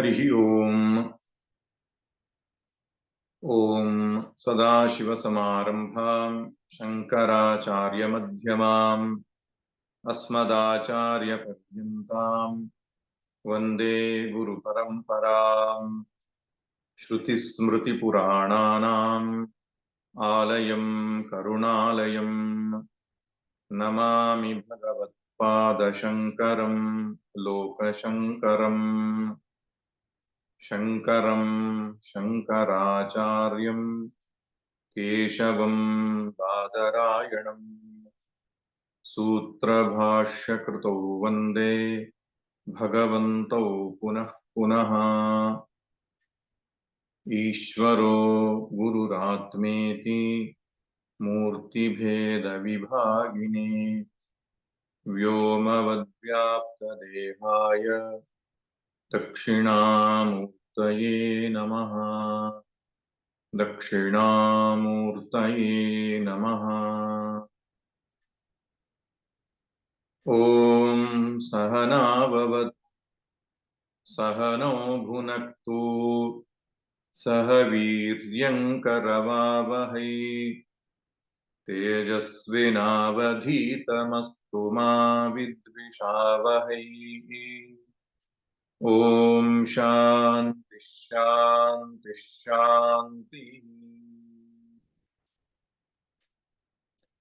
हरि ओम सदाशिवसमारंभां शंकराचार्यमध्यमाम् अस्मदाचार्यपर्यन्तां वन्दे गुरुपरम्पराम्। श्रुतिस्मृतिपुराणानाम् आलयं करुणालयं नमामि भगवत्पादशङ्करं लोकशङ्करम्। शङ्करं शङ्कराचार्यं केशवं बादरायणम् सूत्रभाष्यकृतौ वन्दे भगवन्तौ पुनः पुनः। ईश्वरो गुरुरात्मेति मूर्तिभेदविभागिने व्योमवद्व्याप्तदेहाय दक्षिणामूर्तये नमः। दक्षिणामूर्तये नमः। ॐ सहना भवतु सहनौ भुनक्तु सह वीर्यङ्करवावहै तेजस्विनावधीतमस्तु मा विद्विषावहै। ओम शांति शांति शांति।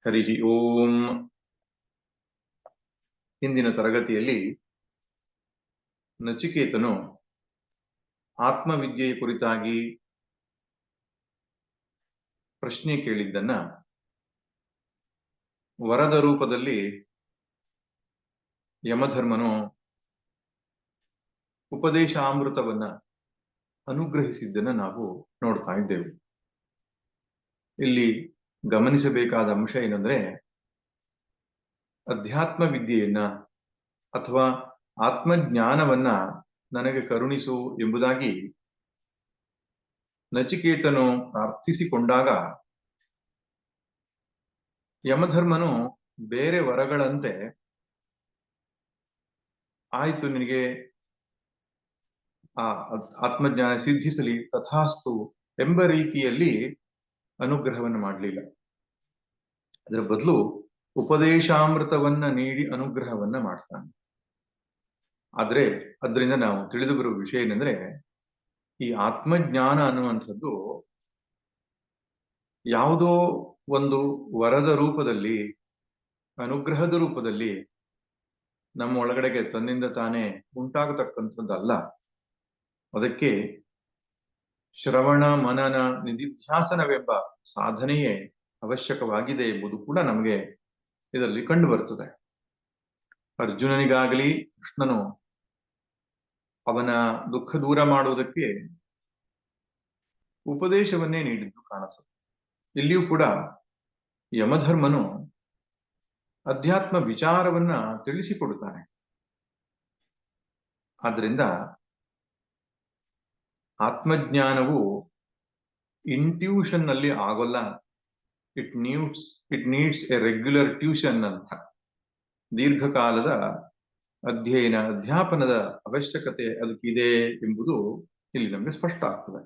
ಹರಿ ಓಂ. ಹಿಂದಿನ ತರಗತಿಯಲ್ಲಿ ನಚಿಕೇತನು ಆತ್ಮವಿದ್ಯೆಯ ಕುರಿತಾಗಿ ಪ್ರಶ್ನೆ ಕೇಳಿದ್ದನ್ನ ವರದ ರೂಪದಲ್ಲಿ ಯಮಧರ್ಮನು ಉಪದೇಶಾಮೃತವನ್ನ ಅನುಗ್ರಹಿಸಿದ್ದನ್ನ ನಾವು ನೋಡ್ತಾ ಇದ್ದೇವೆ. ಇಲ್ಲಿ ಗಮನಿಸಬೇಕಾದ ಅಂಶ ಏನಂದ್ರೆ, ಅಧ್ಯಾತ್ಮ ವಿದ್ಯೆಯನ್ನ ಅಥವಾ ಆತ್ಮಜ್ಞಾನವನ್ನ ನನಗೆ ಕರುಣಿಸು ಎಂಬುದಾಗಿ ನಚಿಕೇತನು ಪ್ರಾರ್ಥಿಸಿಕೊಂಡಾಗ ಯಮಧರ್ಮನು ಬೇರೆ ವರಗಳಂತೆ ಆಯ್ತು ನಿನಗೆ ಆ ಆತ್ಮಜ್ಞಾನ ಸಿದ್ಧಿಸಲಿ ತಥಾಸ್ತು ಎಂಬ ರೀತಿಯಲ್ಲಿ ಅನುಗ್ರಹವನ್ನು ಮಾಡಲಿಲ್ಲ. ಅದರ ಬದಲು ಉಪದೇಶಾಮೃತವನ್ನ ನೀಡಿ ಅನುಗ್ರಹವನ್ನ ಮಾಡ್ತಾನೆ. ಆದ್ರೆ ಅದರಿಂದ ನಾವು ತಿಳಿದು ಬರುವ ವಿಷಯ ಏನಂದ್ರೆ, ಈ ಆತ್ಮಜ್ಞಾನ ಅನ್ನುವಂಥದ್ದು ಯಾವುದೋ ಒಂದು ವರದ ರೂಪದಲ್ಲಿ, ಅನುಗ್ರಹದ ರೂಪದಲ್ಲಿ ನಮ್ಮ ಒಳಗಡೆಗೆ ತನ್ನಿಂದ ತಾನೇ ಉಂಟಾಗತಕ್ಕಂಥದ್ದಲ್ಲ. ಅದಕ್ಕೆ ಶ್ರವಣ ಮನನ ನಿಧಿಧ್ಯಾಸನವೆಂಬ ಸಾಧನೆಯೇ ಅವಶ್ಯಕವಾಗಿದೆ ಎಂಬುದು ಕೂಡ ನಮಗೆ ಇದರಲ್ಲಿ ಕಂಡು ಬರ್ತದೆ. ಅರ್ಜುನನಿಗಾಗಲಿ ಕೃಷ್ಣನು ಅವನ ದುಃಖ ದೂರ ಮಾಡುವುದಕ್ಕೆ ಉಪದೇಶವನ್ನೇ ನೀಡಿದ್ದು ಕಾಣಿಸುತ್ತೆ. ಇಲ್ಲಿಯೂ ಕೂಡ ಯಮಧರ್ಮನು ಅಧ್ಯಾತ್ಮ ವಿಚಾರವನ್ನ ತಿಳಿಸಿಕೊಡುತ್ತಾನೆ. ಆದ್ರಿಂದ ಆತ್ಮಜ್ಞಾನವು ಇಂಟ್ಯೂಷನ್ ನಲ್ಲಿ ಆಗೋಲ್ಲ. It needs A regular tuition ಅಂತ. ದೀರ್ಘಕಾಲದ ಅಧ್ಯಯನ ಅಧ್ಯಾಪನದ ಅವಶ್ಯಕತೆ ಅದಕ್ಕಿದೆ ಎಂಬುದು ಇಲ್ಲಿ ನಮಗೆ ಸ್ಪಷ್ಟ ಆಗ್ತದೆ.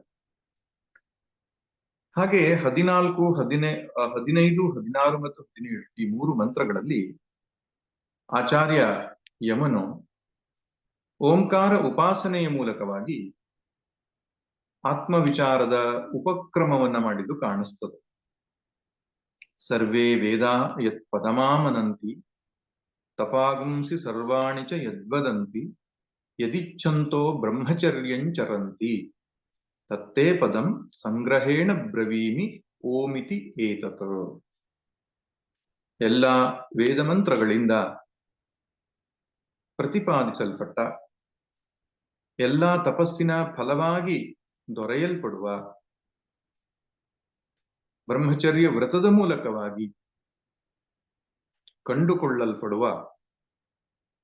ಹಾಗೆ 14, 15, 16 ಮತ್ತು 17 ಈ 3 ಮಂತ್ರಗಳಲ್ಲಿ ಆಚಾರ್ಯ ಯಮನು ಓಂಕಾರ ಉಪಾಸನೆಯ ಮೂಲಕವಾಗಿ ಆತ್ಮವಿಚಾರದ ಉಪಕ್ರಮವನ್ನ ಮಾಡಿದ್ದು ಕಾಣಿಸ್ತದೆ. ಸರ್ವೇ ವೇದ ಯತ್ ಪದಮಾಮನಂತಿ ತಪಾಗುಂಸಿ ಸರ್ವಾಣಿ ಚ ಯದ್ವದಂತಿ ಯದಿಚ್ಛಂತೋ ಬ್ರಹ್ಮಚರ್ಯಂಚರಂತಿ ತತ್ತೇ ಪದಂ ಸಂಗ್ರಹೇಣ ಬ್ರವೀಮಿ ಓಮಿತಿ ಏತತ್. ಎಲ್ಲ ವೇದಮಂತ್ರಗಳಿಂದ ಪ್ರತಿಪಾದಿಸಲ್ಪಟ್ಟ, ಎಲ್ಲ ತಪಸ್ಸಿನ ಫಲವಾಗಿ ದೊರೆಯಲ್ಪಡುವ, ಬ್ರಹ್ಮಚರ್ಯ ವ್ರತದ ಮೂಲಕವಾಗಿ ಕಂಡುಕೊಳ್ಳಲ್ಪಡುವ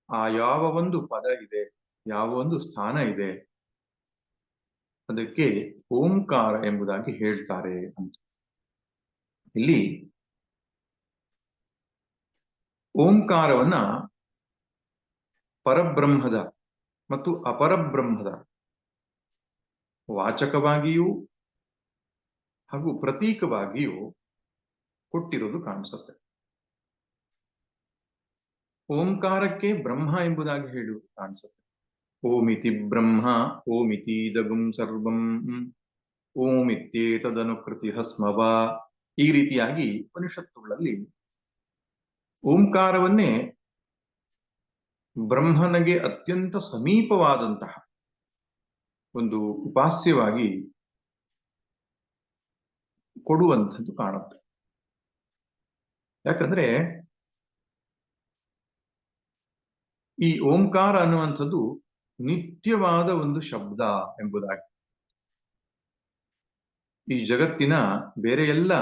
ಆ ಯಾವ ಒಂದು ಪದ ಇದೆ, ಯಾವ ಒಂದು ಸ್ಥಾನ ಇದೆ, ಅದಕ್ಕೆ ಓಂಕಾರ ಎಂಬುದಾಗಿ ಹೇಳ್ತಾರೆ ಅಂತ. ಇಲ್ಲಿ ಓಂಕಾರವನ್ನ ಪರಬ್ರಹ್ಮದ ಮತ್ತು ಅಪರಬ್ರಹ್ಮದ ವಾಚಕವಾಗಿಯೂ ಹಾಗೂ ಪ್ರತೀಕವಾಗಿಯೂ ಕೊಟ್ಟಿರೋದು ಕಾಣಿಸುತ್ತೆ. ಓಂಕಾರಕ್ಕೆ ಬ್ರಹ್ಮ ಎಂಬುದಾಗಿ ಹೇಳುವುದು ಕಾಣಿಸುತ್ತೆ. ಓಮಿತಿ ಬ್ರಹ್ಮ ಓಮಿತಿ ದಗುಂ ಸರ್ವಂ ಓಮಿತ್ಯೇತದನುಕೃತಿ ಹಸ್ಮವ. ಈ ರೀತಿಯಾಗಿ ಉಪನಿಷತ್ತುಗಳಲ್ಲಿ ಓಂಕಾರವನ್ನೇ ಬ್ರಹ್ಮನಿಗೆ ಅತ್ಯಂತ ಸಮೀಪವಾದಂತಹ ಒಂದು ಉಪಾಸ್ಯವಾಗಿ ಕೊಡುವಂಥದ್ದು ಕಾಣುತ್ತೆ. ಯಾಕಂದ್ರೆ ಈ ಓಂಕಾರ ಅನ್ನುವಂಥದ್ದು ನಿತ್ಯವಾದ ಒಂದು ಶಬ್ದ ಎಂಬುದಾಗಿ. ಈ ಜಗತ್ತಿನ ಬೇರೆ ಎಲ್ಲ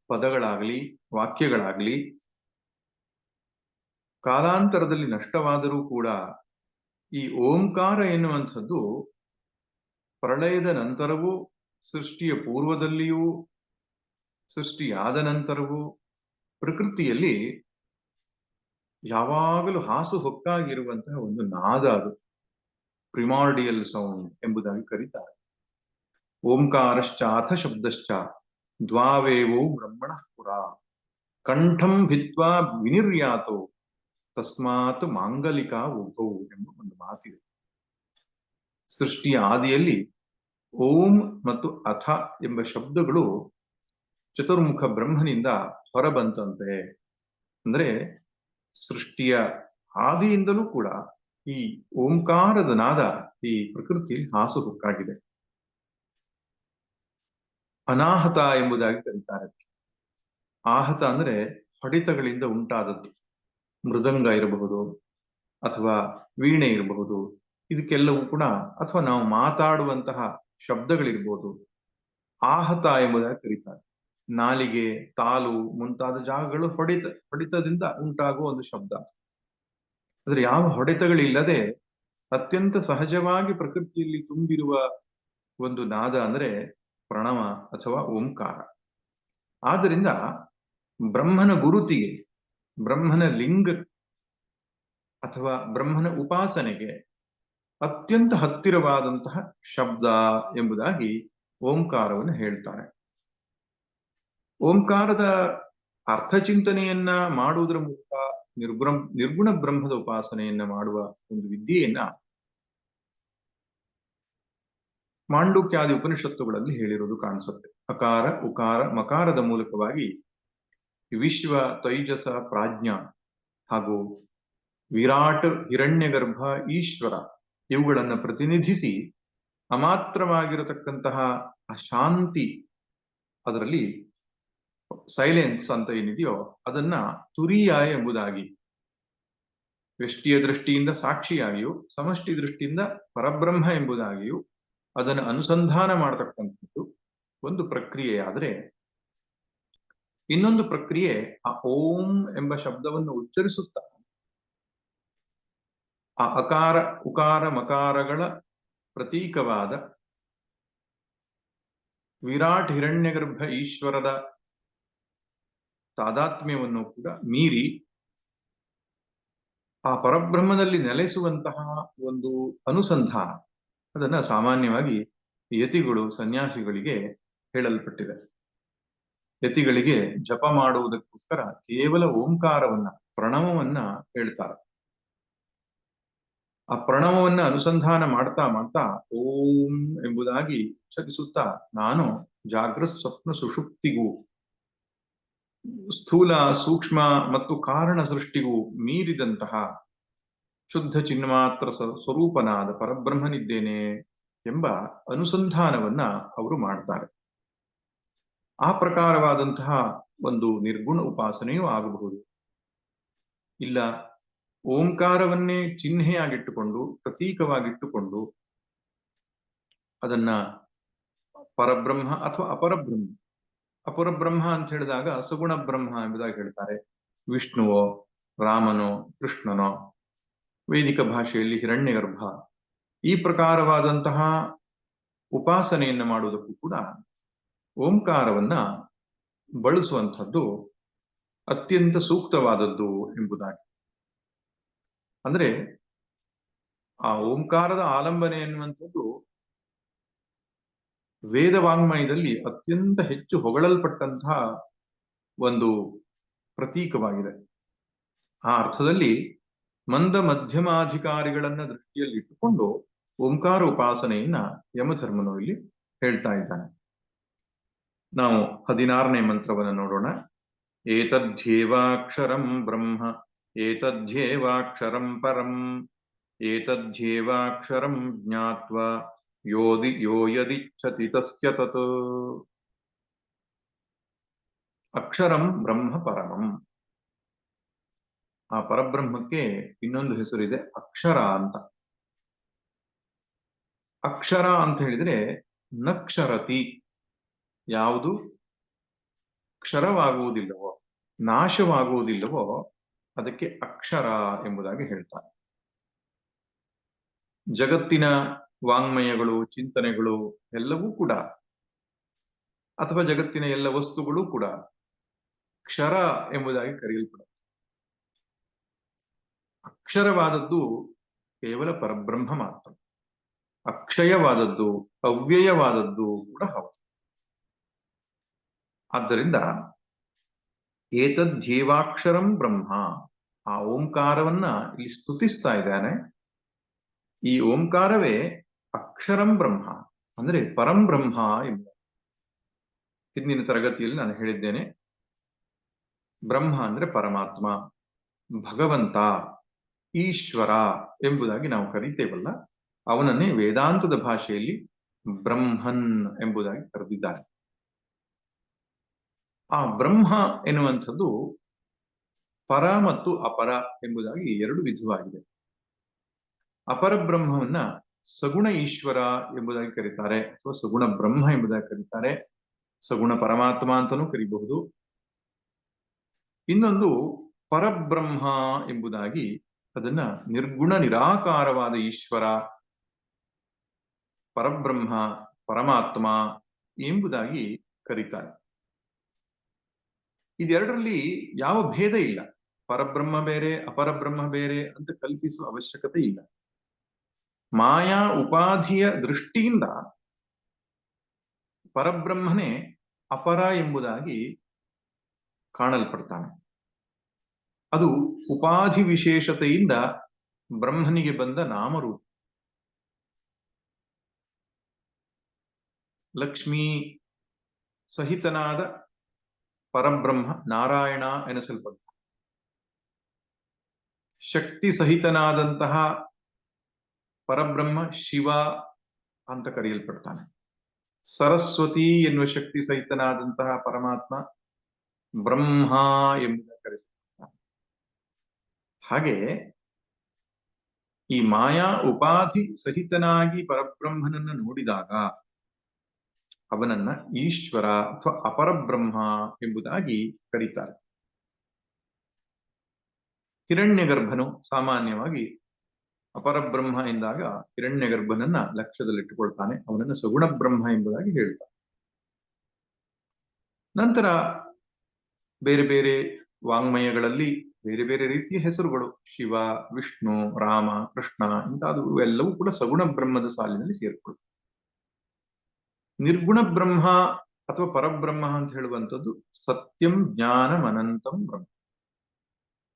ಪದಗಳಾಗಲಿ ವಾಕ್ಯಗಳಾಗಲಿ ಕಾಲಾಂತರದಲ್ಲಿ ನಷ್ಟವಾದರೂ ಕೂಡ ಈ ಓಂಕಾರ ಎನ್ನುವಂಥದ್ದು ಪ್ರಳಯದ ನಂತರವೂ, ಸೃಷ್ಟಿಯ ಪೂರ್ವದಲ್ಲಿಯೂ, ಸೃಷ್ಟಿಯಾದ ನಂತರವೂ ಪ್ರಕೃತಿಯಲ್ಲಿ ಯಾವಾಗಲೂ ಹಾಸುಹೊಕ್ಕಾಗಿರುವಂತಹ ಒಂದು ನಾದ. ಅದು ಪ್ರಿಮಾರ್ಡಿಯಲ್ ಸೌಂಡ್ ಎಂಬುದಾಗಿ ಕರೀತಾರೆ. ಓಂಕಾರಶ್ಚ ಅಥ ಶಬ್ದಶ್ಚ ದ್ವಾವೇವೋ ಬ್ರಹ್ಮಣಃ ಪುರ ಕಂಠಂ ಭಿತ್ವಾ ವಿನಿರ್ಯಾತೋ ತಸ್ಮಾತ್ ಮಾಂಗಲಿಕಾ ಉಭೌ ಎಂಬ ಒಂದು ಮಾತಿದೆ. ಸೃಷ್ಟಿಯ ಆದಿಯಲ್ಲಿ ಓಂ ಮತ್ತು ಅಥ ಎಂಬ ಶಬ್ದಗಳು ಚತುರ್ಮುಖ ಬ್ರಹ್ಮನಿಂದ ಹೊರಬಂತಂತೆ. ಅಂದ್ರೆ ಸೃಷ್ಟಿಯ ಆದಿಯಿಂದಲೂ ಕೂಡ ಈ ಓಂಕಾರದ ನಾದ ಈ ಪ್ರಕೃತಿ ಹಾಸುಹೊಕ್ಕಾಗಿದೆ. ಅನಾಹತ ಎಂಬುದಾಗಿ ಕರೀತಾರೆ. ಆಹತ ಅಂದ್ರೆ ಹೊಡೆತಗಳಿಂದ ಉಂಟಾದದ್ದು. ಮೃದಂಗ ಇರಬಹುದು ಅಥವಾ ವೀಣೆ ಇರಬಹುದು, ಇದಕ್ಕೆಲ್ಲವೂ ಕೂಡ, ಅಥವಾ ನಾವು ಮಾತಾಡುವಂತಹ ಶಬ್ದಗಳಿರ್ಬೋದು, ಆಹತ ಎಂಬುದಾಗಿ ಕರೀತಾರೆ. ನಾಲಿಗೆ, ತಾಲು ಮುಂತಾದ ಜಾಗಗಳು ಹೊಡೆತದಿಂದ ಉಂಟಾಗುವ ಒಂದು ಶಬ್ದ. ಆದ್ರೆ ಯಾವ ಹೊಡೆತಗಳಿಲ್ಲದೆ ಅತ್ಯಂತ ಸಹಜವಾಗಿ ಪ್ರಕೃತಿಯಲ್ಲಿ ತುಂಬಿರುವ ಒಂದು ನಾದ ಅಂದ್ರೆ ಪ್ರಣವ ಅಥವಾ ಓಂಕಾರ. ಆದ್ದರಿಂದ ಬ್ರಹ್ಮನ ಗುರುತಿಗೆ, ಬ್ರಹ್ಮನ ಲಿಂಗ ಅಥವಾ ಬ್ರಹ್ಮನ ಉಪಾಸನೆಗೆ ಅತ್ಯಂತ ಹತ್ತಿರವಾದಂತಹ ಶಬ್ದ ಎಂಬುದಾಗಿ ಓಂಕಾರವನ್ನು ಹೇಳ್ತಾರೆ. ಓಂಕಾರದ ಅರ್ಥಚಿಂತನೆಯನ್ನ ಮಾಡುವುದರ ಮೂಲಕ ನಿರ್ಗುಣ ಬ್ರಹ್ಮದ ಉಪಾಸನೆಯನ್ನ ಮಾಡುವ ಒಂದು ವಿದ್ಯೆಯನ್ನ ಮಾಂಡುಕ್ಯಾದಿ ಉಪನಿಷತ್ತುಗಳಲ್ಲಿ ಹೇಳಿರುವುದು ಕಾಣಿಸುತ್ತೆ. ಅಕಾರ ಉಕಾರ ಮಕಾರದ ಮೂಲಕವಾಗಿ ವಿಶ್ವ, ತೈಜಸ, ಪ್ರಾಜ್ಞ ಹಾಗೂ ವಿರಾಟ್, ಹಿರಣ್ಯಗರ್ಭ, ಈಶ್ವರ ಇವುಗಳನ್ನು ಪ್ರತಿನಿಧಿಸಿ ಅಮಾತ್ರವಾಗಿರತಕ್ಕಂತಹ ಆ ಶಾಂತಿ, ಅದರಲ್ಲಿ ಸೈಲೆನ್ಸ್ ಅಂತ ಏನಿದೆಯೋ ಅದನ್ನ ತುರಿಯ ಎಂಬುದಾಗಿ, ವ್ಯಷ್ಟಿಯ ದೃಷ್ಟಿಯಿಂದ ಸಾಕ್ಷಿಯಾಗಿಯೂ ಸಮಷ್ಟಿ ದೃಷ್ಟಿಯಿಂದ ಪರಬ್ರಹ್ಮ ಎಂಬುದಾಗಿಯೂ ಅದನ್ನು ಅನುಸಂಧಾನ ಮಾಡತಕ್ಕಂಥದ್ದು ಒಂದು ಪ್ರಕ್ರಿಯೆಯಾದರೆ, ಇನ್ನೊಂದು ಪ್ರಕ್ರಿಯೆ ಆ ಓಂ ಎಂಬ ಶಬ್ದವನ್ನು ಉಚ್ಚರಿಸುತ್ತಾ ಆ ಅಕಾರ ಉಕಾರ ಮಕಾರಗಳ ಪ್ರತೀಕವಾದ ವಿರಾಟ್, ಹಿರಣ್ಯಗರ್ಭ, ಈಶ್ವರದ ತಾದಾತ್ಮ್ಯವನ್ನು ಕೂಡ ಮೀರಿ ಆ ಪರಬ್ರಹ್ಮದಲ್ಲಿ ನೆಲೆಸುವಂತಹ ಒಂದು ಅನುಸಂಧಾನ, ಅದನ್ನ ಸಾಮಾನ್ಯವಾಗಿ ಯತಿಗಳು, ಸನ್ಯಾಸಿಗಳಿಗೆ ಹೇಳಲ್ಪಟ್ಟಿದೆ. ಯತಿಗಳಿಗೆ ಜಪ ಮಾಡುವುದಕ್ಕೋಸ್ಕರ ಕೇವಲ ಓಂಕಾರವನ್ನ, ಪ್ರಣವವನ್ನ ಹೇಳ್ತಾರೆ. ಆ ಪ್ರಣವವನ್ನ ಅನುಸಂಧಾನ ಮಾಡ್ತಾ ಮಾಡ್ತಾ ಓಂ ಎಂಬುದಾಗಿ ಉಚ್ಚರಿಸುತ್ತಾ ನಾನು ಜಾಗೃತ್ ಸ್ವಪ್ನ ಸುಷುಪ್ತಿಗೂ, ಸ್ಥೂಲ ಸೂಕ್ಷ್ಮ ಮತ್ತು ಕಾರಣ ಸೃಷ್ಟಿಗೂ ಮೀರಿದಂತಹ ಶುದ್ಧ ಚಿನ್ಮಾತ್ರ ಸ್ವರೂಪನಾದ ಪರಬ್ರಹ್ಮನಿದ್ದೇನೆ ಎಂಬ ಅನುಸಂಧಾನವನ್ನ ಅವರು ಮಾಡ್ತಾರೆ. ಆ ಪ್ರಕಾರವಾದಂತಹ ಒಂದು ನಿರ್ಗುಣ ಉಪಾಸನೆಯೂ ಆಗಬಹುದು. ಇಲ್ಲ ಓಂಕಾರವನ್ನೇ ಚಿಹ್ನೆಯಾಗಿಟ್ಟುಕೊಂಡು, ಪ್ರತೀಕವಾಗಿಟ್ಟುಕೊಂಡು ಅದನ್ನ ಪರಬ್ರಹ್ಮ ಅಥವಾ ಅಪರಬ್ರಹ್ಮ, ಅಪರಬ್ರಹ್ಮ ಅಂತ ಹೇಳಿದಾಗ ಸಗುಣ ಬ್ರಹ್ಮ ಎಂಬುದಾಗಿ ಹೇಳ್ತಾರೆ. ವಿಷ್ಣುವೋ, ರಾಮನೋ, ಕೃಷ್ಣನೋ, ವೇದಿಕ ಭಾಷೆಯಲ್ಲಿ ಹಿರಣ್ಯಗರ್ಭ, ಈ ಪ್ರಕಾರವಾದಂತಹ ಉಪಾಸನೆಯನ್ನು ಮಾಡುವುದಕ್ಕೂ ಕೂಡ ಓಂಕಾರವನ್ನ ಬಳಸುವಂಥದ್ದು ಅತ್ಯಂತ ಸೂಕ್ತವಾದದ್ದು ಎಂಬುದಾಗಿ. ಅಂದ್ರೆ ಆ ಓಂಕಾರದ ಆಲಂಬನೆ ಎನ್ನುವಂಥದ್ದು ವೇದ ವಾಂಗ್ಮಯದಲ್ಲಿ ಅತ್ಯಂತ ಹೆಚ್ಚು ಹೊಗಳಲ್ಪಟ್ಟಂತಹ ಒಂದು ಪ್ರತೀಕವಾಗಿದೆ. ಆ ಅರ್ಥದಲ್ಲಿ ಮಂದ ಮಧ್ಯಮಾಧಿಕಾರಿಗಳನ್ನ ದೃಷ್ಟಿಯಲ್ಲಿಟ್ಟುಕೊಂಡು ಓಂಕಾರ ಉಪಾಸನೆಯನ್ನ ಯಮಧರ್ಮನು ಇಲ್ಲಿ ಹೇಳ್ತಾ ಇದ್ದಾನೆ. ನಾವು 16ನೇ ಮಂತ್ರವನ್ನು ನೋಡೋಣ. ಏತದ್ಧ್ಯೇವಾಕ್ಷರಂ ಬ್ರಹ್ಮ ಏತದ್ಧ್ಯೇವಾಕ್ಷರಂ ಪರಂ ಏತದ್ಧ್ಯೇವಾಕ್ಷರಂ ಜ್ಞಾತ್ವಾ ಯೋ ಯದಿಚ್ಛತಿ ತಸ್ಯ ತತ್. ಅಕ್ಷರಂ ಬ್ರಹ್ಮ ಪರಮಂ. ಆ ಪರಬ್ರಹ್ಮಕ್ಕೆ ಇನ್ನೊಂದು ಹೆಸರಿದೆ, ಅಕ್ಷರ ಅಂತ. ಅಕ್ಷರ ಅಂತ ಹೇಳಿದ್ರೆ ನಕ್ಷರತಿ, ಯಾವುದು ಕ್ಷರವಾಗುವುದಿಲ್ಲವೋ, ನಾಶವಾಗುವುದಿಲ್ಲವೋ ಅದಕ್ಕೆ ಅಕ್ಷರ ಎಂಬುದಾಗಿ ಹೇಳ್ತಾರೆ. ಜಗತ್ತಿನ ವಾಂಗ್ಮಯಗಳು, ಚಿಂತನೆಗಳು ಎಲ್ಲವೂ ಕೂಡ, ಅಥವಾ ಜಗತ್ತಿನ ಎಲ್ಲ ವಸ್ತುಗಳು ಕೂಡ ಕ್ಷರ ಎಂಬುದಾಗಿ ಕರೆಯಲ್ಪಡುತ್ತೆ. ಅಕ್ಷರವಾದದ್ದು ಕೇವಲ ಪರಬ್ರಹ್ಮ ಮಾತ್ರ. ಅಕ್ಷಯವಾದದ್ದು, ಅವ್ಯಯವಾದದ್ದು ಕೂಡ ಹೌದು. ಆದ್ದರಿಂದ ಏತದ್ಧ್ಯೇವಾಕ್ಷರಂ ಬ್ರಹ್ಮ, ಆ ಓಂಕಾರವನ್ನ ಇಲ್ಲಿ ಸ್ತುತಿಸ್ತಾ ಇದ್ದಾನೆ. ಈ ಓಂಕಾರವೇ ಅಕ್ಷರಂ ಬ್ರಹ್ಮ, ಅಂದ್ರೆ ಪರಂ ಬ್ರಹ್ಮ ಎಂಬ. ಹಿಂದಿನ ತರಗತಿಯಲ್ಲಿ ನಾನು ಹೇಳಿದ್ದೇನೆ, ಬ್ರಹ್ಮ ಅಂದ್ರೆ ಪರಮಾತ್ಮ, ಭಗವಂತ, ಈಶ್ವರ ಎಂಬುದಾಗಿ ನಾವು ಕರೀತೇವಲ್ಲ, ಅವನನ್ನೇ ವೇದಾಂತದ ಭಾಷೆಯಲ್ಲಿ ಬ್ರಹ್ಮನ್ ಎಂಬುದಾಗಿ ಕರೆದಿದ್ದಾರೆ. ಆ ಬ್ರಹ್ಮ ಎನ್ನುವಂಥದ್ದು ಪರ ಮತ್ತು ಅಪರ ಎಂಬುದಾಗಿ ಎರಡು ವಿಧವಾಗಿದೆ. ಅಪರ ಬ್ರಹ್ಮವನ್ನ ಸಗುಣ ಈಶ್ವರ ಎಂಬುದಾಗಿ ಕರೀತಾರೆ, ಅಥವಾ ಸಗುಣ ಬ್ರಹ್ಮ ಎಂಬುದಾಗಿ ಕರೀತಾರೆ, ಸಗುಣ ಪರಮಾತ್ಮ ಅಂತಲೂ ಕರೀಬಹುದು. ಇನ್ನೊಂದು ಪರಬ್ರಹ್ಮ ಎಂಬುದಾಗಿ, ಅದನ್ನ ನಿರ್ಗುಣ ನಿರಾಕಾರವಾದ ಈಶ್ವರ, ಪರಬ್ರಹ್ಮ, ಪರಮಾತ್ಮ ಎಂಬುದಾಗಿ ಕರೀತಾರೆ. ಇದೆರಡರಲ್ಲಿ ಯಾವ ಭೇದ ಇಲ್ಲ. ಪರಬ್ರಹ್ಮ ಬೇರೆ, ಅಪರಬ್ರಹ್ಮ ಬೇರೆ ಅಂತ ಕಲ್ಪಿಸುವ ಅವಶ್ಯಕತೆ ಇಲ್ಲ. ಮಾಯಾ ಉಪಾಧಿಯ ದೃಷ್ಟಿಯಿಂದ ಪರಬ್ರಹ್ಮನೇ ಅಪರ ಎಂಬುದಾಗಿ ಕಾಣಲ್ಪಡ್ತಾನೆ. ಅದು ಉಪಾಧಿ ವಿಶೇಷತೆಯಿಂದ ಬ್ರಹ್ಮನಿಗೆ ಬಂದ ನಾಮರೂಪ. ಲಕ್ಷ್ಮೀ ಸಹಿತನಾದ ಪರಬ್ರಹ್ಮ ನಾರಾಯಣ ಎನಿಸಲ್ಪಡ್ತಾನೆ. ಶಕ್ತಿ ಸಹಿತನಾದಂತಹ ಪರಬ್ರಹ್ಮ ಶಿವ ಅಂತ ಕರೆಯಲ್ಪಡ್ತಾನೆ. ಸರಸ್ವತಿ ಎನ್ನುವ ಶಕ್ತಿ ಸಹಿತನಾದಂತಹ ಪರಮಾತ್ಮ ಬ್ರಹ್ಮ ಎಂಬುದಾಗಿ ಕರೆಯಲ್ಪಡ್ತಾನೆ. ಹಾಗೆ ಈ ಮಾಯಾ ಉಪಾಧಿ ಸಹಿತನಾಗಿ ಪರಬ್ರಹ್ಮನನ್ನ ನೋಡಿದಾಗ ಅವನನ್ನ ಈಶ್ವರ ಅಥವಾ ಅಪರಬ್ರಹ್ಮ ಎಂಬುದಾಗಿ ಕರೀತಾರೆ. ಹಿರಣ್ಯಗರ್ಭನು ಸಾಮಾನ್ಯವಾಗಿ ಅಪರಬ್ರಹ್ಮ ಎಂದಾಗ ಹಿರಣ್ಯಗರ್ಭನನ್ನ ಲಕ್ಷ್ಯದಲ್ಲಿಟ್ಟುಕೊಳ್ತಾನೆ, ಅವನನ್ನು ಸಗುಣ ಬ್ರಹ್ಮ ಎಂಬುದಾಗಿ ಹೇಳ್ತಾನೆ. ನಂತರ ಬೇರೆ ಬೇರೆ ವಾಂಗ್ಮಯಗಳಲ್ಲಿ ಬೇರೆ ಬೇರೆ ರೀತಿಯ ಹೆಸರುಗಳು, ಶಿವ, ವಿಷ್ಣು, ರಾಮ, ಕೃಷ್ಣ ಇಂತಾದವು ಎಲ್ಲವೂ ಕೂಡ ಸಗುಣ ಬ್ರಹ್ಮದ ಸಾಲಿನಲ್ಲಿ ಸೇರಿಕೊಳ್ಳುತ್ತವೆ. ನಿರ್ಗುಣ ಬ್ರಹ್ಮ ಅಥವಾ ಪರಬ್ರಹ್ಮ ಅಂತ ಹೇಳುವಂಥದ್ದು ಸತ್ಯಂ ಜ್ಞಾನಂ ಅನಂತಂ ಬ್ರಹ್ಮ,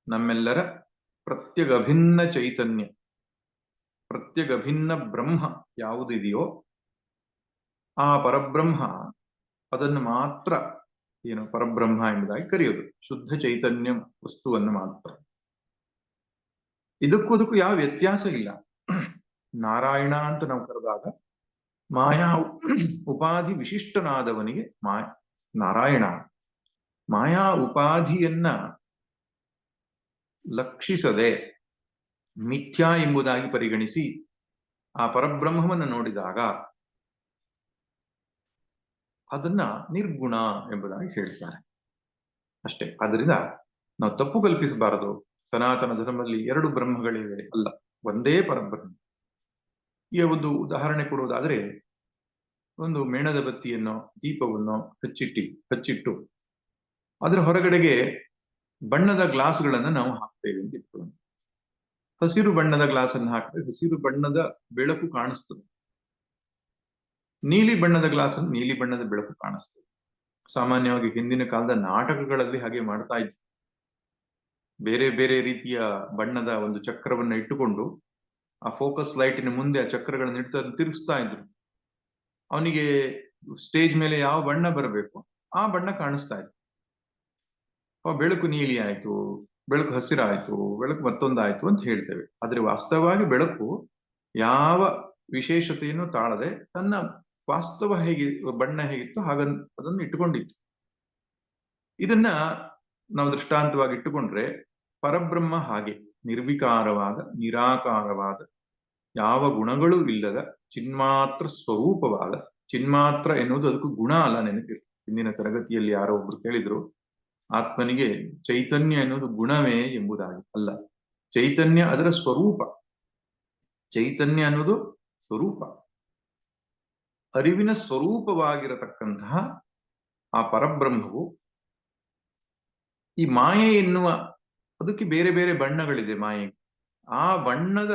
ನಮ್ಮೆಲ್ಲರ ಪ್ರತ್ಯಗಭಿನ್ನ ಚೈತನ್ಯ, ಪ್ರತ್ಯಗಭಿನ್ನ ಬ್ರಹ್ಮ ಯಾವುದಿದೆಯೋ ಆ ಪರಬ್ರಹ್ಮ, ಅದನ್ನು ಮಾತ್ರ ಏನು ಪರಬ್ರಹ್ಮ ಎಂಬುದಾಗಿ ಕರೆಯೋದು. ಶುದ್ಧ ಚೈತನ್ಯ ವಸ್ತುವನ್ನು ಮಾತ್ರ. ಇದಕ್ಕೂ ಅದಕ್ಕೂ ಯಾವ ವ್ಯತ್ಯಾಸ ಇಲ್ಲ. ನಾರಾಯಣ ಅಂತ ನಾವು ಕರೆದಾಗ ಮಾಯಾ ಉಪಾಧಿ ವಿಶಿಷ್ಟನಾದವನಿಗೆ ನಾರಾಯಣ. ಮಾಯಾ ಉಪಾಧಿಯನ್ನ ಲಕ್ಷಿಸದೆ ಮಿಥ್ಯಾ ಎಂಬುದಾಗಿ ಪರಿಗಣಿಸಿ ಆ ಪರಬ್ರಹ್ಮವನ್ನು ನೋಡಿದಾಗ ಅದನ್ನ ನಿರ್ಗುಣ ಎಂಬುದಾಗಿ ಹೇಳ್ತಾರೆ ಅಷ್ಟೇ. ಆದ್ರಿಂದ ನಾವು ತಪ್ಪು ಕಲ್ಪಿಸಬಾರದು. ಸನಾತನ ಧರ್ಮದಲ್ಲಿ ಎರಡು ಬ್ರಹ್ಮಗಳಿವೆ, ಅಲ್ಲ, ಒಂದೇ ಪರಬ್ರಹ್ಮ. ಈ ಒಂದು ಉದಾಹರಣೆ ಕೊಡುವುದಾದ್ರೆ, ಒಂದು ಮೇಣದ ಬತ್ತಿಯನ್ನು, ದೀಪವನ್ನು ಹಚ್ಚಿಟ್ಟು ಅದರ ಹೊರಗಡೆಗೆ ಬಣ್ಣದ ಗ್ಲಾಸ್ಗಳನ್ನು ನಾವು ಹಾಕ್ತೇವೆ ಅಂತ ಇಟ್ಕೊಳ್ಳೋಣ. ಹಸಿರು ಬಣ್ಣದ ಗ್ಲಾಸ್ ಅನ್ನು ಹಾಕಿದ್ರೆ ಹಸಿರು ಬಣ್ಣದ ಬೆಳಕು ಕಾಣಿಸ್ತದೆ. ನೀಲಿ ಬಣ್ಣದ ಗ್ಲಾಸ್ ಅನ್ನು ನೀಲಿ ಬಣ್ಣದ ಬೆಳಕು ಕಾಣಿಸ್ತದೆ. ಸಾಮಾನ್ಯವಾಗಿ ಹಿಂದಿನ ಕಾಲದ ನಾಟಕಗಳಲ್ಲಿ ಹಾಗೆ ಮಾಡ್ತಾ ಇದ್ರು. ಬೇರೆ ಬೇರೆ ರೀತಿಯ ಬಣ್ಣದ ಒಂದು ಚಕ್ರವನ್ನ ಇಟ್ಟುಕೊಂಡು ಆ ಫೋಕಸ್ ಲೈಟಿನ ಮುಂದೆ ಆ ಚಕ್ರಗಳನ್ನು ಇಡ್ತಾ ತಿರುಗಿಸ್ತಾ ಇದ್ರು. ಅವನಿಗೆ ಸ್ಟೇಜ್ ಮೇಲೆ ಯಾವ ಬಣ್ಣ ಬರಬೇಕು ಆ ಬಣ್ಣ ಕಾಣಿಸ್ತಾ ಇತ್ತು. ಬೆಳಕು ನೀಲಿ ಆಯ್ತು, ಬೆಳಕು ಹಸಿರಾಯ್ತು, ಬೆಳಕು ಮತ್ತೊಂದಾಯ್ತು ಅಂತ ಹೇಳ್ತೇವೆ. ಆದ್ರೆ ವಾಸ್ತವವಾಗಿ ಬೆಳಕು ಯಾವ ವಿಶೇಷತೆಯನ್ನು ತಾಳದೆ ತನ್ನ ವಾಸ್ತವ ಬಣ್ಣ ಹೇಗಿತ್ತು ಅದನ್ನು ಇಟ್ಟುಕೊಂಡಿತ್ತು. ಇದನ್ನ ನಾವು ದೃಷ್ಟಾಂತವಾಗಿ ಇಟ್ಟುಕೊಂಡ್ರೆ ಪರಬ್ರಹ್ಮ ಹಾಗೆ ನಿರ್ವಿಕಾರವಾದ, ನಿರಾಕಾರವಾದ, ಯಾವ ಗುಣಗಳೂ ಇಲ್ಲದ ಚಿನ್ಮಾತ್ರ ಸ್ವರೂಪವಾದ. ಚಿನ್ಮಾತ್ರ ಎನ್ನುವುದು ಅದಕ್ಕೂ ಗುಣ ಅಲ್ಲ, ನೆನಪಿರು. ಹಿಂದಿನ ತರಗತಿಯಲ್ಲಿ ಯಾರೋ ಒಬ್ರು ಕೇಳಿದ್ರು, ಆತ್ಮನಿಗೆ ಚೈತನ್ಯ ಎನ್ನುವುದು ಗುಣವೇ ಎಂಬುದಾಗಿ. ಅಲ್ಲ, ಚೈತನ್ಯ ಅದರ ಸ್ವರೂಪ. ಚೈತನ್ಯ ಅನ್ನೋದು ಸ್ವರೂಪ, ಅರಿವಿನ ಸ್ವರೂಪವಾಗಿರತಕ್ಕಂತಹ ಆ ಪರಬ್ರಹ್ಮವು ಈ ಮಾಯೆ ಎನ್ನುವ ಅದಕ್ಕೆ ಬೇರೆ ಬೇರೆ ಬಣ್ಣಗಳಿದೆ. ಮಾಯೆ ಆ ಬಣ್ಣದ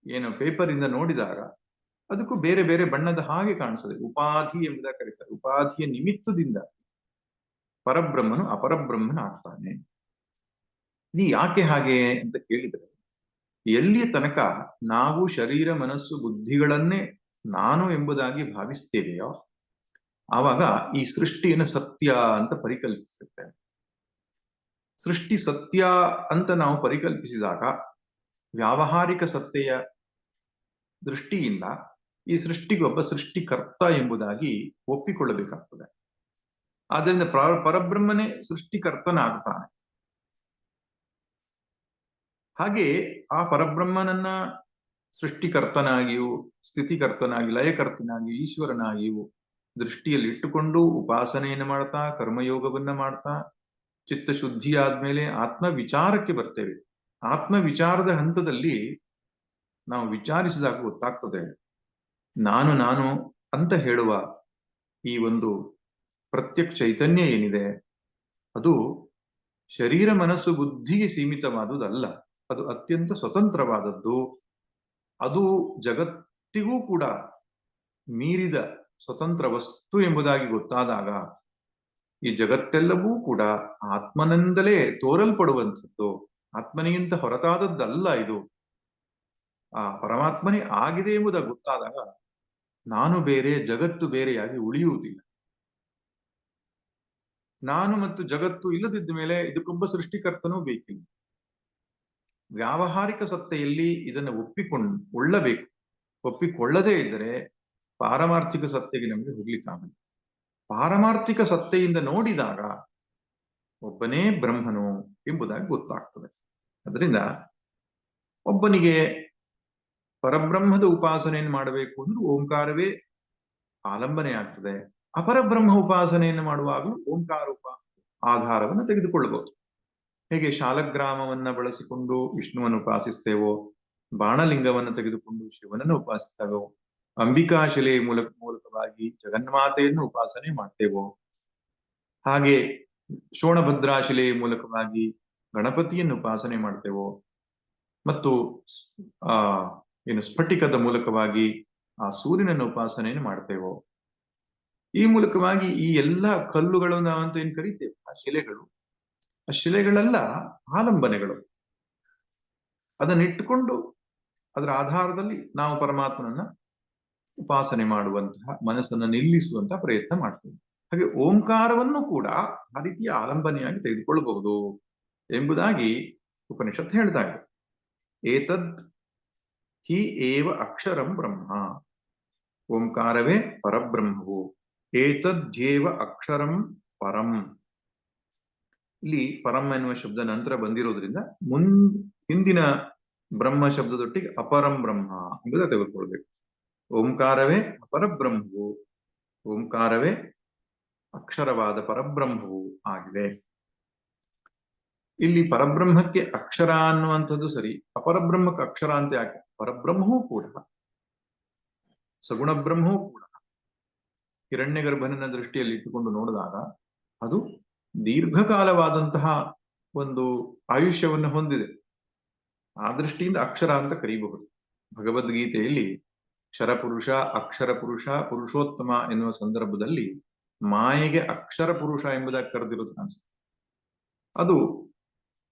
ಏನು ಪೇಪರ್ ಇಂದ ನೋಡಿದಾಗ ಅದಕ್ಕೂ ಬೇರೆ ಬೇರೆ ಬಣ್ಣದ ಹಾಗೆ ಕಾಣಿಸ್ತದೆ. ಉಪಾಧಿ ಎಂಬುದಾಗಿ ಕರೀತಾರೆ. ಉಪಾಧಿಯ ನಿಮಿತ್ತದಿಂದ ಪರಬ್ರಹ್ಮನು ಅಪರಬ್ರಹ್ಮನ ಆಗ್ತಾನೆ. ಇದು ಯಾಕೆ ಹಾಗೆ ಅಂತ ಕೇಳಿದರೆ, ಎಲ್ಲಿಯ ತನಕ ನಾವು ಶರೀರ ಮನಸ್ಸು ಬುದ್ಧಿಗಳನ್ನೇ ನಾನು ಎಂಬುದಾಗಿ ಭಾವಿಸ್ತೇವೆಯೋ ಆವಾಗ ಈ ಸೃಷ್ಟಿಯನ್ನು ಸತ್ಯ ಅಂತ ಪರಿಕಲ್ಪಿಸುತ್ತೇವೆ. ಸೃಷ್ಟಿ ಸತ್ಯ ಅಂತ ನಾವು ಪರಿಕಲ್ಪಿಸಿದಾಗ ವ್ಯಾವಹಾರಿಕ ಸತ್ತೆಯ ದೃಷ್ಟಿಯಿಂದ ಈ ಸೃಷ್ಟಿಗೊಬ್ಬ ಸೃಷ್ಟಿಕರ್ತ ಎಂಬುದಾಗಿ ಒಪ್ಪಿಕೊಳ್ಳಬೇಕಾಗ್ತದೆ. ಆದ್ದರಿಂದ ಪರಬ್ರಹ್ಮನೇ ಸೃಷ್ಟಿಕರ್ತನಾಗ್ತಾನೆ. ಹಾಗೆ ಆ ಪರಬ್ರಹ್ಮನನ್ನ ಸೃಷ್ಟಿಕರ್ತನಾಗಿಯೂ ಸ್ಥಿತಿಕರ್ತನಾಗಿ ಲಯಕರ್ತನಾಗಿ ಈಶ್ವರನಾಗಿಯೂ ದೃಷ್ಟಿಯಲ್ಲಿ ಇಟ್ಟುಕೊಂಡು ಉಪಾಸನೆಯನ್ನು ಮಾಡ್ತಾ ಕರ್ಮಯೋಗವನ್ನ ಮಾಡ್ತಾ ಚಿತ್ತಶುದ್ಧಿ ಆದ್ಮೇಲೆ ಆತ್ಮ ವಿಚಾರಕ್ಕೆ ಬರ್ತೇವೆ. ಆತ್ಮ ವಿಚಾರದ ಹಂತದಲ್ಲಿ ನಾವು ವಿಚಾರಿಸಿದಾಗ ಗೊತ್ತಾಗ್ತದೆ, ನಾನು ನಾನು ಅಂತ ಹೇಳುವ ಈ ಒಂದು ಪ್ರತ್ಯಕ್ಷ ಚೈತನ್ಯ ಏನಿದೆ ಅದು ಶರೀರ ಮನಸ್ಸು ಬುದ್ಧಿಗೆ ಸೀಮಿತವಾದುದಲ್ಲ. ಅದು ಅತ್ಯಂತ ಸ್ವತಂತ್ರವಾದದ್ದು. ಅದು ಜಗತ್ತಿಗೂ ಕೂಡ ಮೀರಿದ ಸ್ವತಂತ್ರ ವಸ್ತು ಎಂಬುದಾಗಿ ಗೊತ್ತಾದಾಗ ಈ ಜಗತ್ತೆಲ್ಲವೂ ಕೂಡ ಆತ್ಮನಿಂದಲೇ ತೋರಲ್ಪಡುವಂಥದ್ದು. ಆತ್ಮನಿಗಿಂತ ಹೊರತಾದದ್ದಲ್ಲ ಇದು, ಆ ಪರಮಾತ್ಮನೇ ಆಗಿದೆ ಎಂಬುದಾಗಿ ಗೊತ್ತಾದಾಗ ನಾನು ಬೇರೆ ಜಗತ್ತು ಬೇರೆಯಾಗಿ ಉಳಿಯುವುದಿಲ್ಲ. ನಾನು ಮತ್ತು ಜಗತ್ತು ಇಲ್ಲದಿದ್ದ ಮೇಲೆ ಇದಕ್ಕೊಬ್ಬ ಸೃಷ್ಟಿಕರ್ತನೂ ಬೇಕಿಲ್ಲ. ವ್ಯಾವಹಾರಿಕ ಸತ್ತೆಯಲ್ಲಿ ಇದನ್ನು ಒಳ್ಳಬೇಕು. ಒಪ್ಪಿಕೊಳ್ಳದೇ ಇದ್ದರೆ ಪಾರಮಾರ್ಥಿಕ ಸತ್ತೆಗೆ ನಮಗೆ ಹೋಗ್ಲಿಕ್ಕಾಗಲ್ಲ. ಪಾರಮಾರ್ಥಿಕ ಸತ್ತೆಯಿಂದ ನೋಡಿದಾಗ ಒಬ್ಬನೇ ಬ್ರಹ್ಮನು ಎಂಬುದಾಗಿ ಗೊತ್ತಾಗ್ತದೆ. ಅದರಿಂದ ಒಬ್ಬನಿಗೆ ಪರಬ್ರಹ್ಮದ ಉಪಾಸನೆಯನ್ನು ಮಾಡಬೇಕು ಅಂದ್ರೆ ಓಂಕಾರವೇ ಆಲಂಬನೆ ಆಗ್ತದೆ. ಅಪರಬ್ರಹ್ಮ ಉಪಾಸನೆಯನ್ನು ಮಾಡುವಾಗಲೂ ಓಂಕಾರ ಆಧಾರವನ್ನು ತೆಗೆದುಕೊಳ್ಳಬಹುದು. ಹೇಗೆ ಶಾಲಗ್ರಾಮವನ್ನ ಬಳಸಿಕೊಂಡು ವಿಷ್ಣುವನ್ನು ಉಪಾಸಿಸ್ತೇವೋ, ಬಾಣಲಿಂಗವನ್ನು ತೆಗೆದುಕೊಂಡು ಶಿವನನ್ನು ಉಪಾಸಿಸ್ತೇವೋ, ಅಂಬಿಕಾಶಿಲೆಯ ಮೂಲಕವಾಗಿ ಜಗನ್ಮಾತೆಯನ್ನು ಉಪಾಸನೆ ಮಾಡ್ತೇವೋ, ಹಾಗೆ ಶೋಣಭದ್ರಾಶಿಲೆಯ ಮೂಲಕವಾಗಿ ಗಣಪತಿಯನ್ನು ಉಪಾಸನೆ ಮಾಡ್ತೇವೋ, ಮತ್ತು ಸ್ಫಟಿಕದ ಮೂಲಕವಾಗಿ ಆ ಸೂರ್ಯನನ್ನು ಉಪಾಸನೆಯನ್ನು ಮಾಡ್ತೇವೋ, ಈ ಮೂಲಕವಾಗಿ ಈ ಎಲ್ಲ ಕಲ್ಲುಗಳು ನಾವಂತ ಏನ್ ಕರಿತೇವೆ ಆ ಶಿಲೆಗಳೆಲ್ಲ ಆಲಂಬನೆಗಳು. ಅದನ್ನಿಟ್ಟುಕೊಂಡು ಅದರ ಆಧಾರದಲ್ಲಿ ನಾವು ಪರಮಾತ್ಮನನ್ನ ಉಪಾಸನೆ ಮಾಡುವಂತಹ ಮನಸ್ಸನ್ನು ನಿಲ್ಲಿಸುವಂತಹ ಪ್ರಯತ್ನ ಮಾಡ್ತೇವೆ. ಹಾಗೆ ಓಂಕಾರವನ್ನು ಕೂಡ ಆ ರೀತಿಯ ಆಲಂಬನೆಯಾಗಿ ತೆಗೆದುಕೊಳ್ಳಬಹುದು ಎಂಬುದಾಗಿ ಉಪನಿಷತ್ ಹೇಳ್ತಾ ಇದೆ. ಏತದ್ ಹಿ ಏವ ಅಕ್ಷರಂ ಬ್ರಹ್ಮ. ಓಂಕಾರವೇ ಪರಬ್ರಹ್ಮವು. ಏತದ್ಯೇವ ಅಕ್ಷರಂ ಪರಂ. ಇಲ್ಲಿ ಪರಂ ಎನ್ನುವ ಶಬ್ದ ನಂತರ ಬಂದಿರೋದ್ರಿಂದ ಹಿಂದಿನ ಬ್ರಹ್ಮ ಶಬ್ದದೊಟ್ಟಿಗೆ ಅಪರಂ ಬ್ರಹ್ಮ ಎಂಬುದನ್ನು ತೆಗೆದುಕೊಳ್ಬೇಕು. ಓಂಕಾರವೇ ಅಪರಬ್ರಹ್ಮವು, ಓಂಕಾರವೇ ಅಕ್ಷರವಾದ ಪರಬ್ರಹ್ಮವು ಆಗಿದೆ. ಇಲ್ಲಿ ಪರಬ್ರಹ್ಮಕ್ಕೆ ಅಕ್ಷರ ಅನ್ನುವಂಥದ್ದು ಸರಿ, ಅಪರಬ್ರಹ್ಮಕ್ಕೆ ಅಕ್ಷರ ಅಂತ ಯಾಕೆ? ಪರಬ್ರಹ್ಮವೂ ಕೂಡ ಸಗುಣ ಬ್ರಹ್ಮವೂ ಕೂಡ ಹಿರಣ್ಯಗರ್ಭನನ್ನ ದೃಷ್ಟಿಯಲ್ಲಿ ಇಟ್ಟುಕೊಂಡು ನೋಡಿದಾಗ ಅದು ದೀರ್ಘಕಾಲವಾದಂತಹ ಒಂದು ಆಯುಷ್ಯವನ್ನು ಹೊಂದಿದೆ. ಆ ದೃಷ್ಟಿಯಿಂದ ಅಕ್ಷರ ಅಂತ ಕರೀಬಹುದು. ಭಗವದ್ಗೀತೆಯಲ್ಲಿ ಕ್ಷರಪುರುಷ, ಅಕ್ಷರ ಪುರುಷ, ಪುರುಷೋತ್ತಮ ಎನ್ನುವ ಸಂದರ್ಭದಲ್ಲಿ ಮಾಯೆಗೆ ಅಕ್ಷರ ಪುರುಷ ಎಂಬುದಾಗಿ ಕರೆದಿರೋದು ಅನ್ಸುತ್ತೆ. ಅದು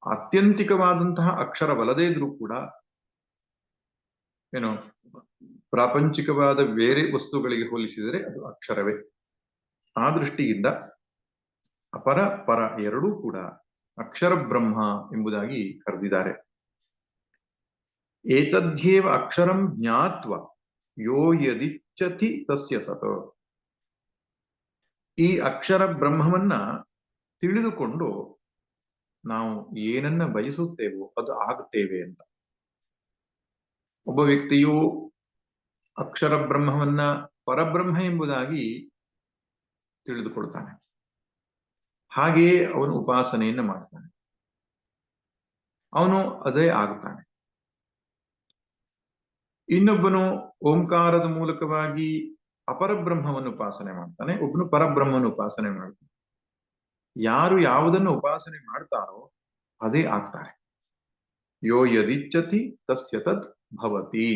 ಆತ್ಯಂತಿಕವಾದಂತಹ ಅಕ್ಷರವಲ್ಲದೇ ಇದ್ರೂ ಕೂಡ ಏನು ಪ್ರಾಪಂಚಿಕವಾದ ಬೇರೆ ವಸ್ತುಗಳಿಗೆ ಹೋಲಿಸಿದರೆ ಅದು ಅಕ್ಷರವೇ. ಆ ದೃಷ್ಟಿಯಿಂದ ಅಪರ ಪರ ಎರಡೂ ಕೂಡ ಅಕ್ಷರ ಬ್ರಹ್ಮ ಎಂಬುದಾಗಿ ಕರೆದಿದ್ದಾರೆ. ಏತದ್ಯೇವ ಅಕ್ಷರಂ ಜ್ಞಾತ್ವ ಯೋ ಯದಿಚ್ಛತಿ ತಸ್ಯ ತತ್. ಈ ಅಕ್ಷರ ಬ್ರಹ್ಮವನ್ನ ತಿಳಿದುಕೊಂಡು ನಾವು ಏನನ್ನ ಬಯಸುತ್ತೇವೋ ಅದು ಆಗುತ್ತೇವೆ ಅಂತ. ಒಬ್ಬ ವ್ಯಕ್ತಿಯು ಅಕ್ಷರ ಬ್ರಹ್ಮವನ್ನ ಪರಬ್ರಹ್ಮ ಎಂಬುದಾಗಿ ತಿಳಿದುಕೊಳ್ತಾನೆ. ಹಾಗೆಯೇ ಅವನು ಉಪಾಸನೆಯನ್ನ ಮಾಡ್ತಾನೆ, ಅವನು ಅದೇ ಆಗ್ತಾನೆ. ಇನ್ನೊಬ್ಬನು ಓಂಕಾರದ ಮೂಲಕವಾಗಿ ಅಪರಬ್ರಹ್ಮವನ್ನು ಉಪಾಸನೆ ಮಾಡ್ತಾನೆ, ಒಬ್ಬನು ಪರಬ್ರಹ್ಮವನ್ನು ಉಪಾಸನೆ ಮಾಡ್ತಾನೆ. ಯಾರು ಯಾವುದನ್ನು ಉಪಾಸನೆ ಮಾಡ್ತಾರೋ ಅದೇ ಆಗ್ತಾರೆ. ಯೋ ಯದಿಚ್ಛತಿ ತಸ್ಯ ತದ್ ಭವತಿ.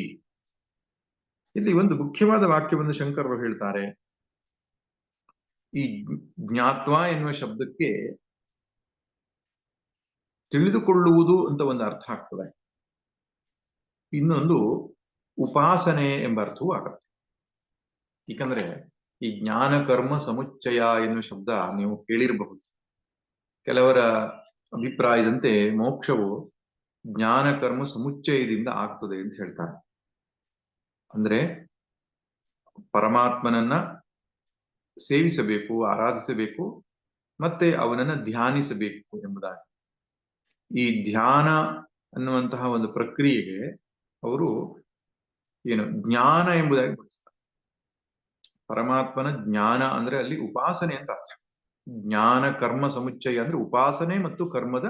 ಇಲ್ಲಿ ಒಂದು ಮುಖ್ಯವಾದ ವಾಕ್ಯವನ್ನು ಶಂಕರರು ಹೇಳ್ತಾರೆ. ಈ ಜ್ಞಾತ್ವ ಎನ್ನುವ ಶಬ್ದಕ್ಕೆ ತಿಳಿದುಕೊಳ್ಳುವುದು ಅಂತ ಒಂದು ಅರ್ಥ ಆಗ್ತದೆ, ಇನ್ನೊಂದು ಉಪಾಸನೆ ಎಂಬ ಅರ್ಥವೂ ಆಗುತ್ತೆ. ಏಕೆಂದ್ರೆ ಈ ಜ್ಞಾನ ಕರ್ಮ ಸಮುಚ್ಚಯ ಎನ್ನುವ ಶಬ್ದ ನೀವು ಕೇಳಿರಬಹುದು. ಕೆಲವರ ಅಭಿಪ್ರಾಯದಂತೆ ಮೋಕ್ಷವು ಜ್ಞಾನ ಕರ್ಮ ಸಮುಚ್ಚಯದಿಂದ ಆಗ್ತದೆ ಅಂತ ಹೇಳ್ತಾರೆ. ಅಂದ್ರೆ ಪರಮಾತ್ಮನನ್ನ ಸೇವಿಸಬೇಕು, ಆರಾಧಿಸಬೇಕು, ಮತ್ತೆ ಅವನನ್ನ ಧ್ಯಾನಿಸಬೇಕು ಎಂಬುದಾಗಿ. ಈ ಧ್ಯಾನ ಅನ್ನುವಂತಹ ಒಂದು ಪ್ರಕ್ರಿಯೆಗೆ ಅವರು ಏನು ಜ್ಞಾನ ಎಂಬುದಾಗಿ ಬಳಸ್ತಾರೆ. ಪರಮಾತ್ಮನ ಜ್ಞಾನ ಅಂದ್ರೆ ಅಲ್ಲಿ ಉಪಾಸನೆ ಅಂತ ಅರ್ಥ. ಜ್ಞಾನ ಕರ್ಮ ಸಮುಚ್ಚಯ ಅಂದ್ರೆ ಉಪಾಸನೆ ಮತ್ತು ಕರ್ಮದ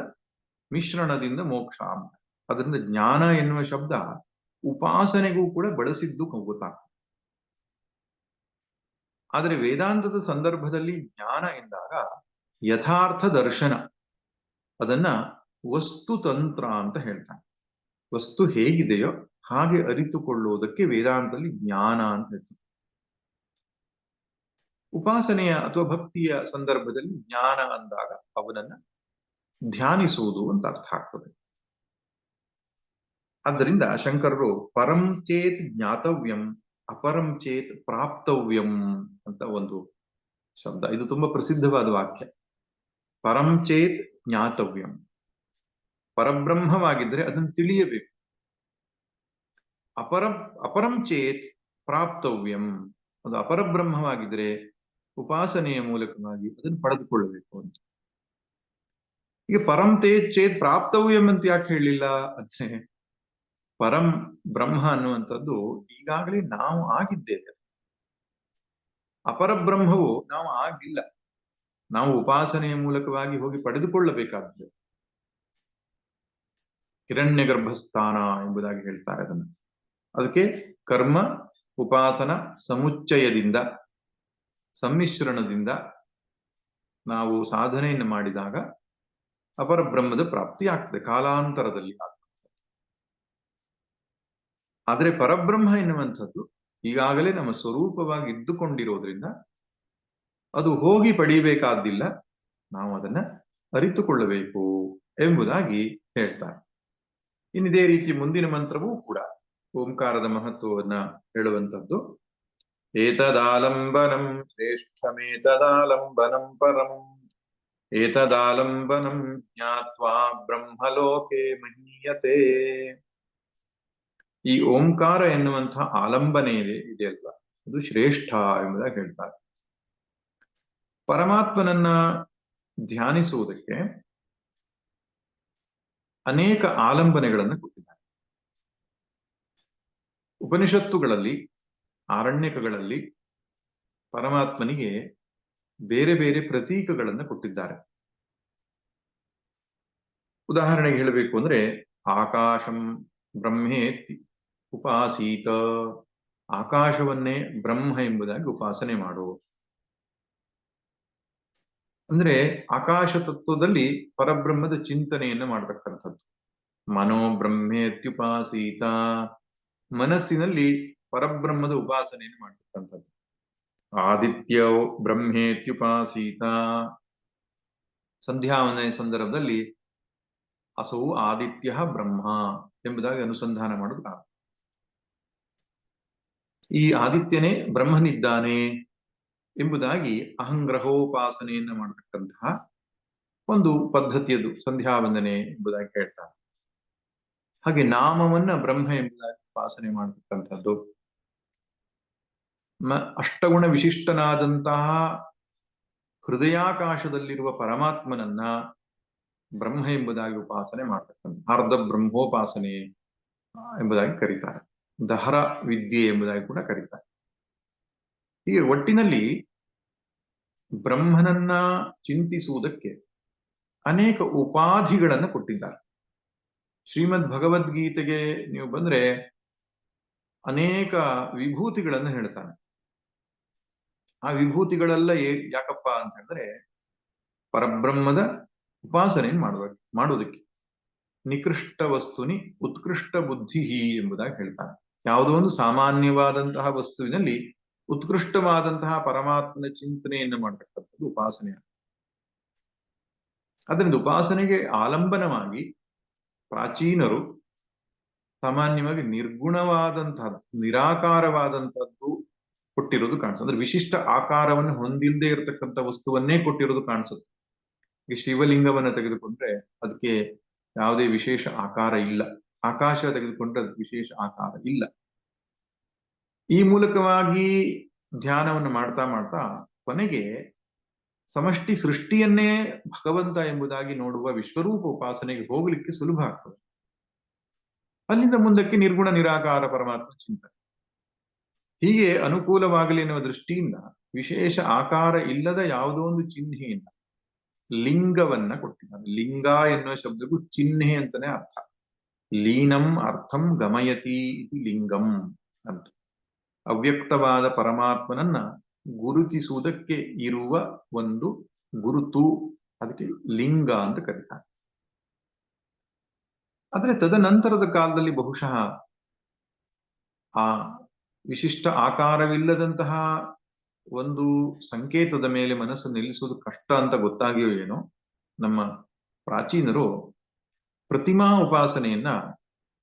ಮಿಶ್ರಣದಿಂದ ಮೋಕ್ಷ ಅಂತ. ಅದರಿಂದ ಜ್ಞಾನ ಎನ್ನುವ ಶಬ್ದ ಉಪಾಸನೆಗೂ ಕೂಡ ಬಳಸಿದ್ದು ಗೊತ್ತಾಗ್ತದೆ. ಆದರೆ ವೇದಾಂತದ ಸಂದರ್ಭದಲ್ಲಿ ಜ್ಞಾನ ಎಂದಾಗ ಯಥಾರ್ಥ ದರ್ಶನ, ಅದನ್ನ ವಸ್ತುತಂತ್ರ ಅಂತ ಹೇಳ್ತಾನೆ. ವಸ್ತು ಹೇಗಿದೆಯೋ ಹಾಗೆ ಅರಿತುಕೊಳ್ಳುವುದಕ್ಕೆ ವೇದಾಂತದಲ್ಲಿ ಜ್ಞಾನ ಅಂತ ಹೇಳ್ತಾರೆ. ಉಪಾಸನೆಯ ಅಥವಾ ಭಕ್ತಿಯ ಸಂದರ್ಭದಲ್ಲಿ ಜ್ಞಾನ ಅಂದಾಗ ಅವನನ್ನ ಧ್ಯಾನಿಸುವುದು ಅಂತ ಅರ್ಥ ಆಗ್ತದೆ. ಆದ್ದರಿಂದ ಶಂಕರರು ಪರಂ ಚೇತ್ ಜ್ಞಾತವ್ಯಂ ಅಪರಂ ಚೇತ್ ಪ್ರಾಪ್ತವ್ಯಂ ಅಂತ ಒಂದು ಶಬ್ದ, ಇದು ತುಂಬಾ ಪ್ರಸಿದ್ಧವಾದ ವಾಕ್ಯ. ಪರಂ ಚೇತ್ ಜ್ಞಾತವ್ಯಂ, ಪರಬ್ರಹ್ಮವಾಗಿದ್ರೆ ಅದನ್ನು ತಿಳಿಯಬೇಕು. ಅಪರಂ ಚೇತ್ ಪ್ರಾಪ್ತವ್ಯಂ, ಅದು ಅಪರಬ್ರಹ್ಮವಾಗಿದ್ರೆ ಉಪಾಸನೆಯ ಮೂಲಕವಾಗಿ ಅದನ್ನು ಪಡೆದುಕೊಳ್ಳಬೇಕು ಅಂತ. ಈಗ ಪರಂ ಚೇತ್ ಪ್ರಾಪ್ತವ್ಯಂ ಅಂತ ಯಾಕೆ ಹೇಳಿಲ್ಲ ಅಂದ್ರೆ, ಪರಂ ಬ್ರಹ್ಮ ಅನ್ನುವಂಥದ್ದು ಈಗಾಗಲೇ ನಾವು ಆಗಿದ್ದೇವೆ. ಅಪರಬ್ರಹ್ಮವು ನಾವು ಆಗಿಲ್ಲ, ನಾವು ಉಪಾಸನೆಯ ಮೂಲಕವಾಗಿ ಹೋಗಿ ಪಡೆದುಕೊಳ್ಳಬೇಕಾಗಿದೆ. ಹಿರಣ್ಯ ಗರ್ಭಸ್ಥಾನ ಎಂಬುದಾಗಿ ಹೇಳ್ತಾರೆ ಅದನ್ನು. ಅದಕ್ಕೆ ಕರ್ಮ ಉಪಾಸನ ಸಮುಚ್ಚಯದಿಂದ, ಸಮ್ಮಿಶ್ರಣದಿಂದ ನಾವು ಸಾಧನೆಯನ್ನು ಮಾಡಿದಾಗ ಅಪರಬ್ರಹ್ಮದ ಪ್ರಾಪ್ತಿ ಆಗ್ತದೆ, ಕಾಲಾಂತರದಲ್ಲಿ ಆಗ್ತದೆ. ಆದರೆ ಪರಬ್ರಹ್ಮ ಎನ್ನುವಂಥದ್ದು ಈಗಾಗಲೇ ನಮ್ಮ ಸ್ವರೂಪವಾಗಿ ಇದ್ದುಕೊಂಡಿರೋದ್ರಿಂದ ಅದು ಹೋಗಿ ಪಡೀಬೇಕಾದ್ದಿಲ್ಲ, ನಾವು ಅದನ್ನ ಅರಿತುಕೊಳ್ಳಬೇಕು ಎಂಬುದಾಗಿ ಹೇಳ್ತಾರೆ. ಇನ್ನಿದೇ ರೀತಿ ಮುಂದಿನ ಮಂತ್ರವೂ ಕೂಡ ಓಂಕಾರದ ಮಹತ್ವವನ್ನ ಹೇಳುವಂಥದ್ದು. ಏತದಾಲಂಬನಂ ಶ್ರೇಷ್ಠಮೇತದಾಲಂಬನಂ ಪರಂ ಏತದಾಲಂಬನಂ ಜ್ಞಾತ್ವಾ ಬ್ರಹ್ಮಲೋಕೆ ಮಹೀಯತೆ. ಈ ಓಂಕಾರ ಎನ್ನುವಂತಹ ಆಲಂಬನೆ ಇದೆಯಲ್ಲ, ಅದು ಶ್ರೇಷ್ಠ ಎಂಬುದಾಗಿ ಹೇಳ್ತಾರೆ. ಪರಮಾತ್ಮನನ್ನ ಧ್ಯಾನಿಸುವುದಕ್ಕೆ ಅನೇಕ ಆಲಂಬನೆಗಳನ್ನು ಕೊಟ್ಟಿದ್ದಾರೆ. ಉಪನಿಷತ್ತುಗಳಲ್ಲಿ, ಆರಣ್ಯಕಗಳಲ್ಲಿ ಪರಮಾತ್ಮನಿಗೆ ಬೇರೆ ಬೇರೆ ಪ್ರತೀಕಗಳನ್ನು ಕೊಟ್ಟಿದ್ದಾರೆ. ಉದಾಹರಣೆಗೆ ಹೇಳಬೇಕು ಅಂದ್ರೆ, ಆಕಾಶಂ ಬ್ರಹ್ಮೇತಿ ಉಪಾಸೀತ, ಆಕಾಶವನ್ನೇ ಬ್ರಹ್ಮ ಎಂಬುದಾಗಿ ಉಪಾಸನೆ ಮಾಡು. ಅಂದ್ರೆ ಆಕಾಶ ತತ್ವದಲ್ಲಿ ಪರಬ್ರಹ್ಮದ ಚಿಂತನೆಯನ್ನು ಮಾಡತಕ್ಕಂಥದ್ದು. ಮನೋ ಬ್ರಹ್ಮೇತ್ಯುಪಾಸೀತ, ಮನಸ್ಸಿನಲ್ಲಿ ಪರಬ್ರಹ್ಮದ ಉಪಾಸನೆಯನ್ನು ಮಾಡ್ತಕ್ಕಂಥದ್ದು. ಆದಿತ್ಯ ಬ್ರಹ್ಮೇತ್ಯುಪಾಸೀತ, ಸಂಧ್ಯಾವಂದನೆ ಸಂದರ್ಭದಲ್ಲಿ ಅಸೌ ಆದಿತ್ಯ ಬ್ರಹ್ಮ ಎಂಬುದಾಗಿ ಅನುಸಂಧಾನ ಮಾಡೋದು ಕಾರಣ. ಈ ಆದಿತ್ಯನೇ ಬ್ರಹ್ಮನಿದ್ದಾನೆ ಎಂಬುದಾಗಿ ಅಹಂಗ್ರಹೋಪಾಸನೆಯನ್ನ ಮಾಡತಕ್ಕಂತಹ ಒಂದು ಪದ್ಧತಿಯದು ಸಂಧ್ಯಾವಂದನೆ ಎಂಬುದಾಗಿ ಹೇಳ್ತಾರೆ. ಹಾಗೆ ನಾಮವನ್ನ ಬ್ರಹ್ಮ ಎಂಬುದಾಗಿ ಉಪಾಸನೆ ಮಾಡತಕ್ಕಂಥದ್ದು. ಅಷ್ಟಗುಣ ವಿಶಿಷ್ಟನಾದಂತಹ ಹೃದಯಾಕಾಶದಲ್ಲಿರುವ ಪರಮಾತ್ಮನನ್ನ ಬ್ರಹ್ಮ ಎಂಬುದಾಗಿ ಉಪಾಸನೆ ಮಾಡ್ತಕ್ಕಂಥ ಅರ್ಧ ಬ್ರಹ್ಮೋಪಾಸನೆ ಎಂಬುದಾಗಿ ಕರೀತಾರೆ. ದಹರ ವಿದ್ಯೆ ಎಂಬುದಾಗಿ ಕೂಡ ಕರೀತಾರೆ. ಹೀಗೆ ಒಟ್ಟಿನಲ್ಲಿ ಬ್ರಹ್ಮನನ್ನ ಚಿಂತಿಸುವುದಕ್ಕೆ ಅನೇಕ ಉಪಾಧಿಗಳನ್ನು ಕೊಟ್ಟಿದ್ದಾರೆ. ಶ್ರೀಮದ್ ಭಗವದ್ಗೀತೆಗೆ ನೀವು ಬಂದ್ರೆ ಅನೇಕ ವಿಭೂತಿಗಳನ್ನು ಹೇಳ್ತಾನೆ. ಆ ವಿಭೂತಿಗಳೆಲ್ಲ ಯಾಕಪ್ಪ ಅಂತ ಹೇಳಿದ್ರೆ ಪರಬ್ರಹ್ಮದ ಉಪಾಸನೆ ಮಾಡುವುದಕ್ಕೆ. ನಿಕೃಷ್ಟ ವಸ್ತುನಿ ಉತ್ಕೃಷ್ಟ ಬುದ್ಧಿ ಎಂಬುದಾಗಿ ಹೇಳ್ತಾನೆ. ಯಾವುದೋ ಒಂದು ಸಾಮಾನ್ಯವಾದಂತಹ ವಸ್ತುವಿನಲ್ಲಿ ಉತ್ಕೃಷ್ಟವಾದಂತಹ ಪರಮಾತ್ಮನ ಚಿಂತನೆಯನ್ನು ಮಾಡತಕ್ಕಂಥದ್ದು ಉಪಾಸನೆ. ಅದರಿಂದ ಉಪಾಸನೆಗೆ ಆಲಂಬನವಾಗಿ ಪ್ರಾಚೀನರು ಸಾಮಾನ್ಯವಾಗಿ ನಿರ್ಗುಣವಾದಂತಹದ್ದು, ನಿರಾಕಾರವಾದಂತಹದ್ದು ಕೊಟ್ಟಿರೋದು ಕಾಣಿಸುತ್ತೆ. ಅಂದ್ರೆ ವಿಶಿಷ್ಟ ಆಕಾರವನ್ನು ಹೊಂದಿಲ್ಲದೆ ಇರತಕ್ಕಂಥ ವಸ್ತುವನ್ನೇ ಕೊಟ್ಟಿರೋದು ಕಾಣಿಸುತ್ತೆ. ಈ ಶಿವಲಿಂಗವನ್ನ ತೆಗೆದುಕೊಂಡ್ರೆ ಅದಕ್ಕೆ ಯಾವುದೇ ವಿಶೇಷ ಆಕಾರ ಇಲ್ಲ. ಆಕಾಶ ತೆಗೆದುಕೊಂಡ್ರೆ ಅದಕ್ಕೆ ವಿಶೇಷ ಆಕಾರ ಇಲ್ಲ. ಈ ಮೂಲಕವಾಗಿ ಧ್ಯಾನವನ್ನು ಮಾಡ್ತಾ ಮಾಡ್ತಾ ಕೊನೆಗೆ ಸಮಷ್ಟಿ ಸೃಷ್ಟಿಯನ್ನೇ ಭಗವಂತ ಎಂಬುದಾಗಿ ನೋಡುವ ವಿಶ್ವರೂಪ ಉಪಾಸನೆಗೆ ಹೋಗ್ಲಿಕ್ಕೆ ಸುಲಭ ಆಗ್ತದೆ. ಅಲ್ಲಿಂದ ಮುಂದಕ್ಕೆ ನಿರ್ಗುಣ ನಿರಾಕಾರ ಪರಮಾತ್ಮ ಚಿಂತನೆ. ಹೀಗೆ ಅನುಕೂಲವಾಗಲಿ ಎನ್ನುವ ದೃಷ್ಟಿಯಿಂದ ವಿಶೇಷ ಆಕಾರ ಇಲ್ಲದ ಯಾವುದೋ ಒಂದು ಚಿಹ್ನೆಯಿಂದ ಲಿಂಗವನ್ನ ಕೊಟ್ಟಿದ್ದಾರೆ. ಲಿಂಗ ಎನ್ನುವ ಶಬ್ದಕ್ಕೂ ಚಿಹ್ನೆ ಅಂತಾನೆ ಅರ್ಥ. ಲೀನಂ ಅರ್ಥಂ ಗಮಯತಿ ಇದು ಲಿಂಗಂ ಅಂತ. ಅವ್ಯಕ್ತವಾದ ಪರಮಾತ್ಮನನ್ನ ಗುರುತಿಸುವುದಕ್ಕೆ ಇರುವ ಒಂದು ಗುರುತು, ಅದಕ್ಕೆ ಲಿಂಗ ಅಂತ ಕರೀತಾರೆ. ಆದ್ರೆ ತದನಂತರದ ಕಾಲದಲ್ಲಿ ಬಹುಶಃ ಆ ವಿಶಿಷ್ಟ ಆಕಾರವಿಲ್ಲದಂತಹ ಒಂದು ಸಂಕೇತದ ಮೇಲೆ ಮನಸ್ಸು ನಿಲ್ಲಿಸುವುದು ಕಷ್ಟ ಅಂತ ಗೊತ್ತಾಗಿಯೋ ಏನೋ ನಮ್ಮ ಪ್ರಾಚೀನರು ಪ್ರತಿಮಾ ಉಪಾಸನೆಯನ್ನ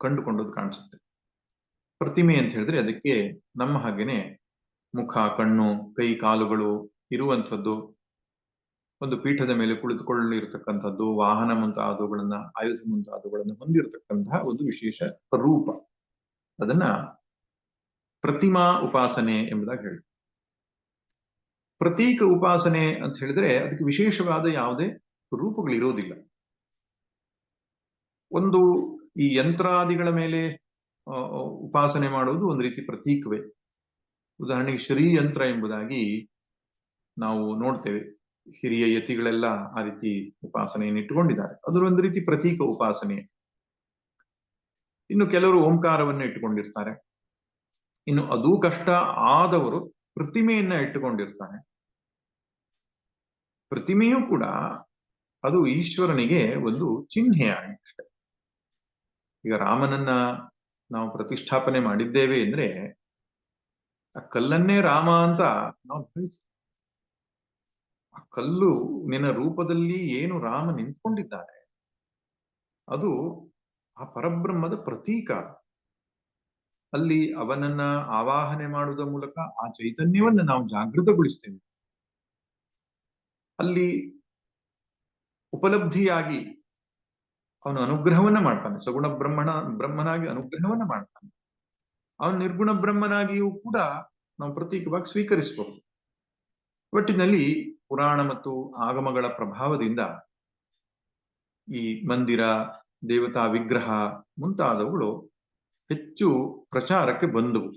ಕಂಡುಕೊಂಡದ್ದು ಕಾಣಿಸುತ್ತೆ. ಪ್ರತಿಮೆ ಅಂತ ಹೇಳಿದ್ರೆ ಅದಕ್ಕೆ ನಮ್ಮ ಹಾಗೇನೆ ಮುಖ, ಕಣ್ಣು, ಕೈ, ಕಾಲುಗಳು ಇರುವಂಥದ್ದು, ಒಂದು ಪೀಠದ ಮೇಲೆ ಕುಳಿತುಕೊಳ್ಳಿರ್ತಕ್ಕಂಥದ್ದು, ವಾಹನ ಮುಂತಾದವುಗಳನ್ನ, ಆಯುಧ ಮುಂತಾದವುಗಳನ್ನು ಹೊಂದಿರತಕ್ಕಂತಹ ಒಂದು ವಿಶೇಷ ರೂಪ. ಅದನ್ನ ಪ್ರತಿಮಾ ಉಪಾಸನೆ ಎಂಬುದಾಗಿ ಹೇಳಿ. ಪ್ರತೀಕ ಉಪಾಸನೆ ಅಂತ ಹೇಳಿದ್ರೆ ಅದಕ್ಕೆ ವಿಶೇಷವಾದ ಯಾವುದೇ ರೂಪಗಳಿರೋದಿಲ್ಲ. ಒಂದು ಈ ಯಂತ್ರಾದಿಗಳ ಮೇಲೆ ಉಪಾಸನೆ ಮಾಡುವುದು ಒಂದು ರೀತಿ ಪ್ರತೀಕವೇ. ಉದಾಹರಣೆಗೆ ಶ್ರೀಯಂತ್ರ ಎಂಬುದಾಗಿ ನಾವು ನೋಡ್ತೇವೆ. ಹಿರಿಯ ಯತಿಗಳೆಲ್ಲ ಆ ರೀತಿ ಉಪಾಸನೆಯನ್ನು ಇಟ್ಟುಕೊಂಡಿದ್ದಾರೆ. ಅದರ ಒಂದು ರೀತಿ ಪ್ರತೀಕ ಉಪಾಸನೆ. ಇನ್ನು ಕೆಲವರು ಓಂಕಾರವನ್ನು ಇಟ್ಟುಕೊಂಡಿರ್ತಾರೆ. ಇನ್ನು ಅದೂ ಕಷ್ಟ ಆದವರು ಪ್ರತಿಮೆಯನ್ನ ಇಟ್ಟುಕೊಂಡಿರ್ತಾರೆ. ಪ್ರತಿಮೆಯೂ ಕೂಡ ಅದು ಈಶ್ವರನಿಗೆ ಒಂದು ಚಿಹ್ನೆ ಅಷ್ಟೆ. ಈಗ ರಾಮನನ್ನ ನಾವು ಪ್ರತಿಷ್ಠಾಪನೆ ಮಾಡಿದ್ದೇವೆ ಅಂದ್ರೆ ಆ ಕಲ್ಲನ್ನೇ ರಾಮ ಅಂತ ನಾವು ಭಾವಿಸ್ತೀವಿ. ಆ ಕಲ್ಲು ನಿನ್ನ ರೂಪದಲ್ಲಿ ಏನು ರಾಮ ನಿಂತ್ಕೊಂಡಿದ್ದಾರೆ ಅದು ಆ ಪರಬ್ರಹ್ಮದ ಪ್ರತೀಕ. ಅಲ್ಲಿ ಅವನನ್ನ ಆವಾಹನೆ ಮಾಡುವುದರ ಮೂಲಕ ಆ ಚೈತನ್ಯವನ್ನ ನಾವು ಜಾಗೃತಗೊಳಿಸ್ತೇವೆ. ಅಲ್ಲಿ ಉಪಲಬ್ಧಿಯಾಗಿ ಅವನು ಅನುಗ್ರಹವನ್ನ ಮಾಡ್ತಾನೆ. ಸಗುಣ ಬ್ರಹ್ಮನಾಗಿ ಅನುಗ್ರಹವನ್ನ ಮಾಡ್ತಾನೆ. ಅವನು ನಿರ್ಗುಣ ಬ್ರಹ್ಮನಾಗಿಯೂ ಕೂಡ ನಾವು ಪ್ರತೀಕವಾಗಿ ಸ್ವೀಕರಿಸಬಹುದು. ಒಟ್ಟಿನಲ್ಲಿ ಪುರಾಣ ಮತ್ತು ಆಗಮಗಳ ಪ್ರಭಾವದಿಂದ ಈ ಮಂದಿರ, ದೇವತಾ ವಿಗ್ರಹ ಮುಂತಾದವುಗಳು ಹೆಚ್ಚು ಪ್ರಚಾರಕ್ಕೆ ಬಂದವು.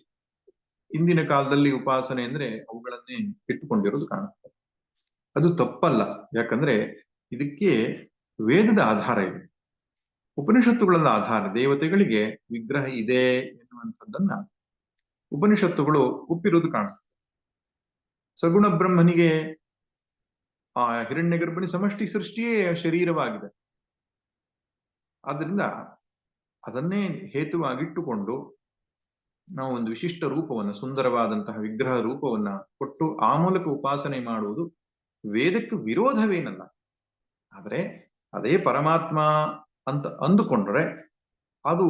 ಇಂದಿನ ಕಾಲದಲ್ಲಿ ಉಪಾಸನೆ ಅಂದ್ರೆ ಅವುಗಳನ್ನೇ ಇಟ್ಟುಕೊಂಡಿರೋದು ಕಾಣುತ್ತೆ. ಅದು ತಪ್ಪಲ್ಲ. ಯಾಕಂದ್ರೆ ಇದಕ್ಕೆ ವೇದದ ಆಧಾರ ಇದೆ, ಉಪನಿಷತ್ತುಗಳ ಆಧಾರ. ದೇವತೆಗಳಿಗೆ ವಿಗ್ರಹ ಇದೆ ಎನ್ನುವಂಥದ್ದನ್ನ ಉಪನಿಷತ್ತುಗಳು ಒಪ್ಪಿರೋದು ಕಾಣಿಸ್ತದೆ. ಸಗುಣ ಬ್ರಹ್ಮನಿಗೆ ಆ ಹಿರಣ್ಯ ಗರ್ಭಿಣಿ ಸಮಷ್ಟಿ ಸೃಷ್ಟಿಯೇ ಶರೀರವಾಗಿದೆ. ಆದ್ರಿಂದ ಅದನ್ನೇ ಹೇತುವಾಗಿಟ್ಟುಕೊಂಡು ನಾವು ಒಂದು ವಿಶಿಷ್ಟ ರೂಪವನ್ನು, ಸುಂದರವಾದಂತಹ ವಿಗ್ರಹ ರೂಪವನ್ನ ಕೊಟ್ಟು ಆ ಮೂಲಕ ಉಪಾಸನೆ ಮಾಡುವುದು ವೇದಕ್ಕೆ ವಿರೋಧವೇನಲ್ಲ. ಆದರೆ ಅದೇ ಪರಮಾತ್ಮ ಅಂತ ಅಂದುಕೊಂಡ್ರೆ ಅದು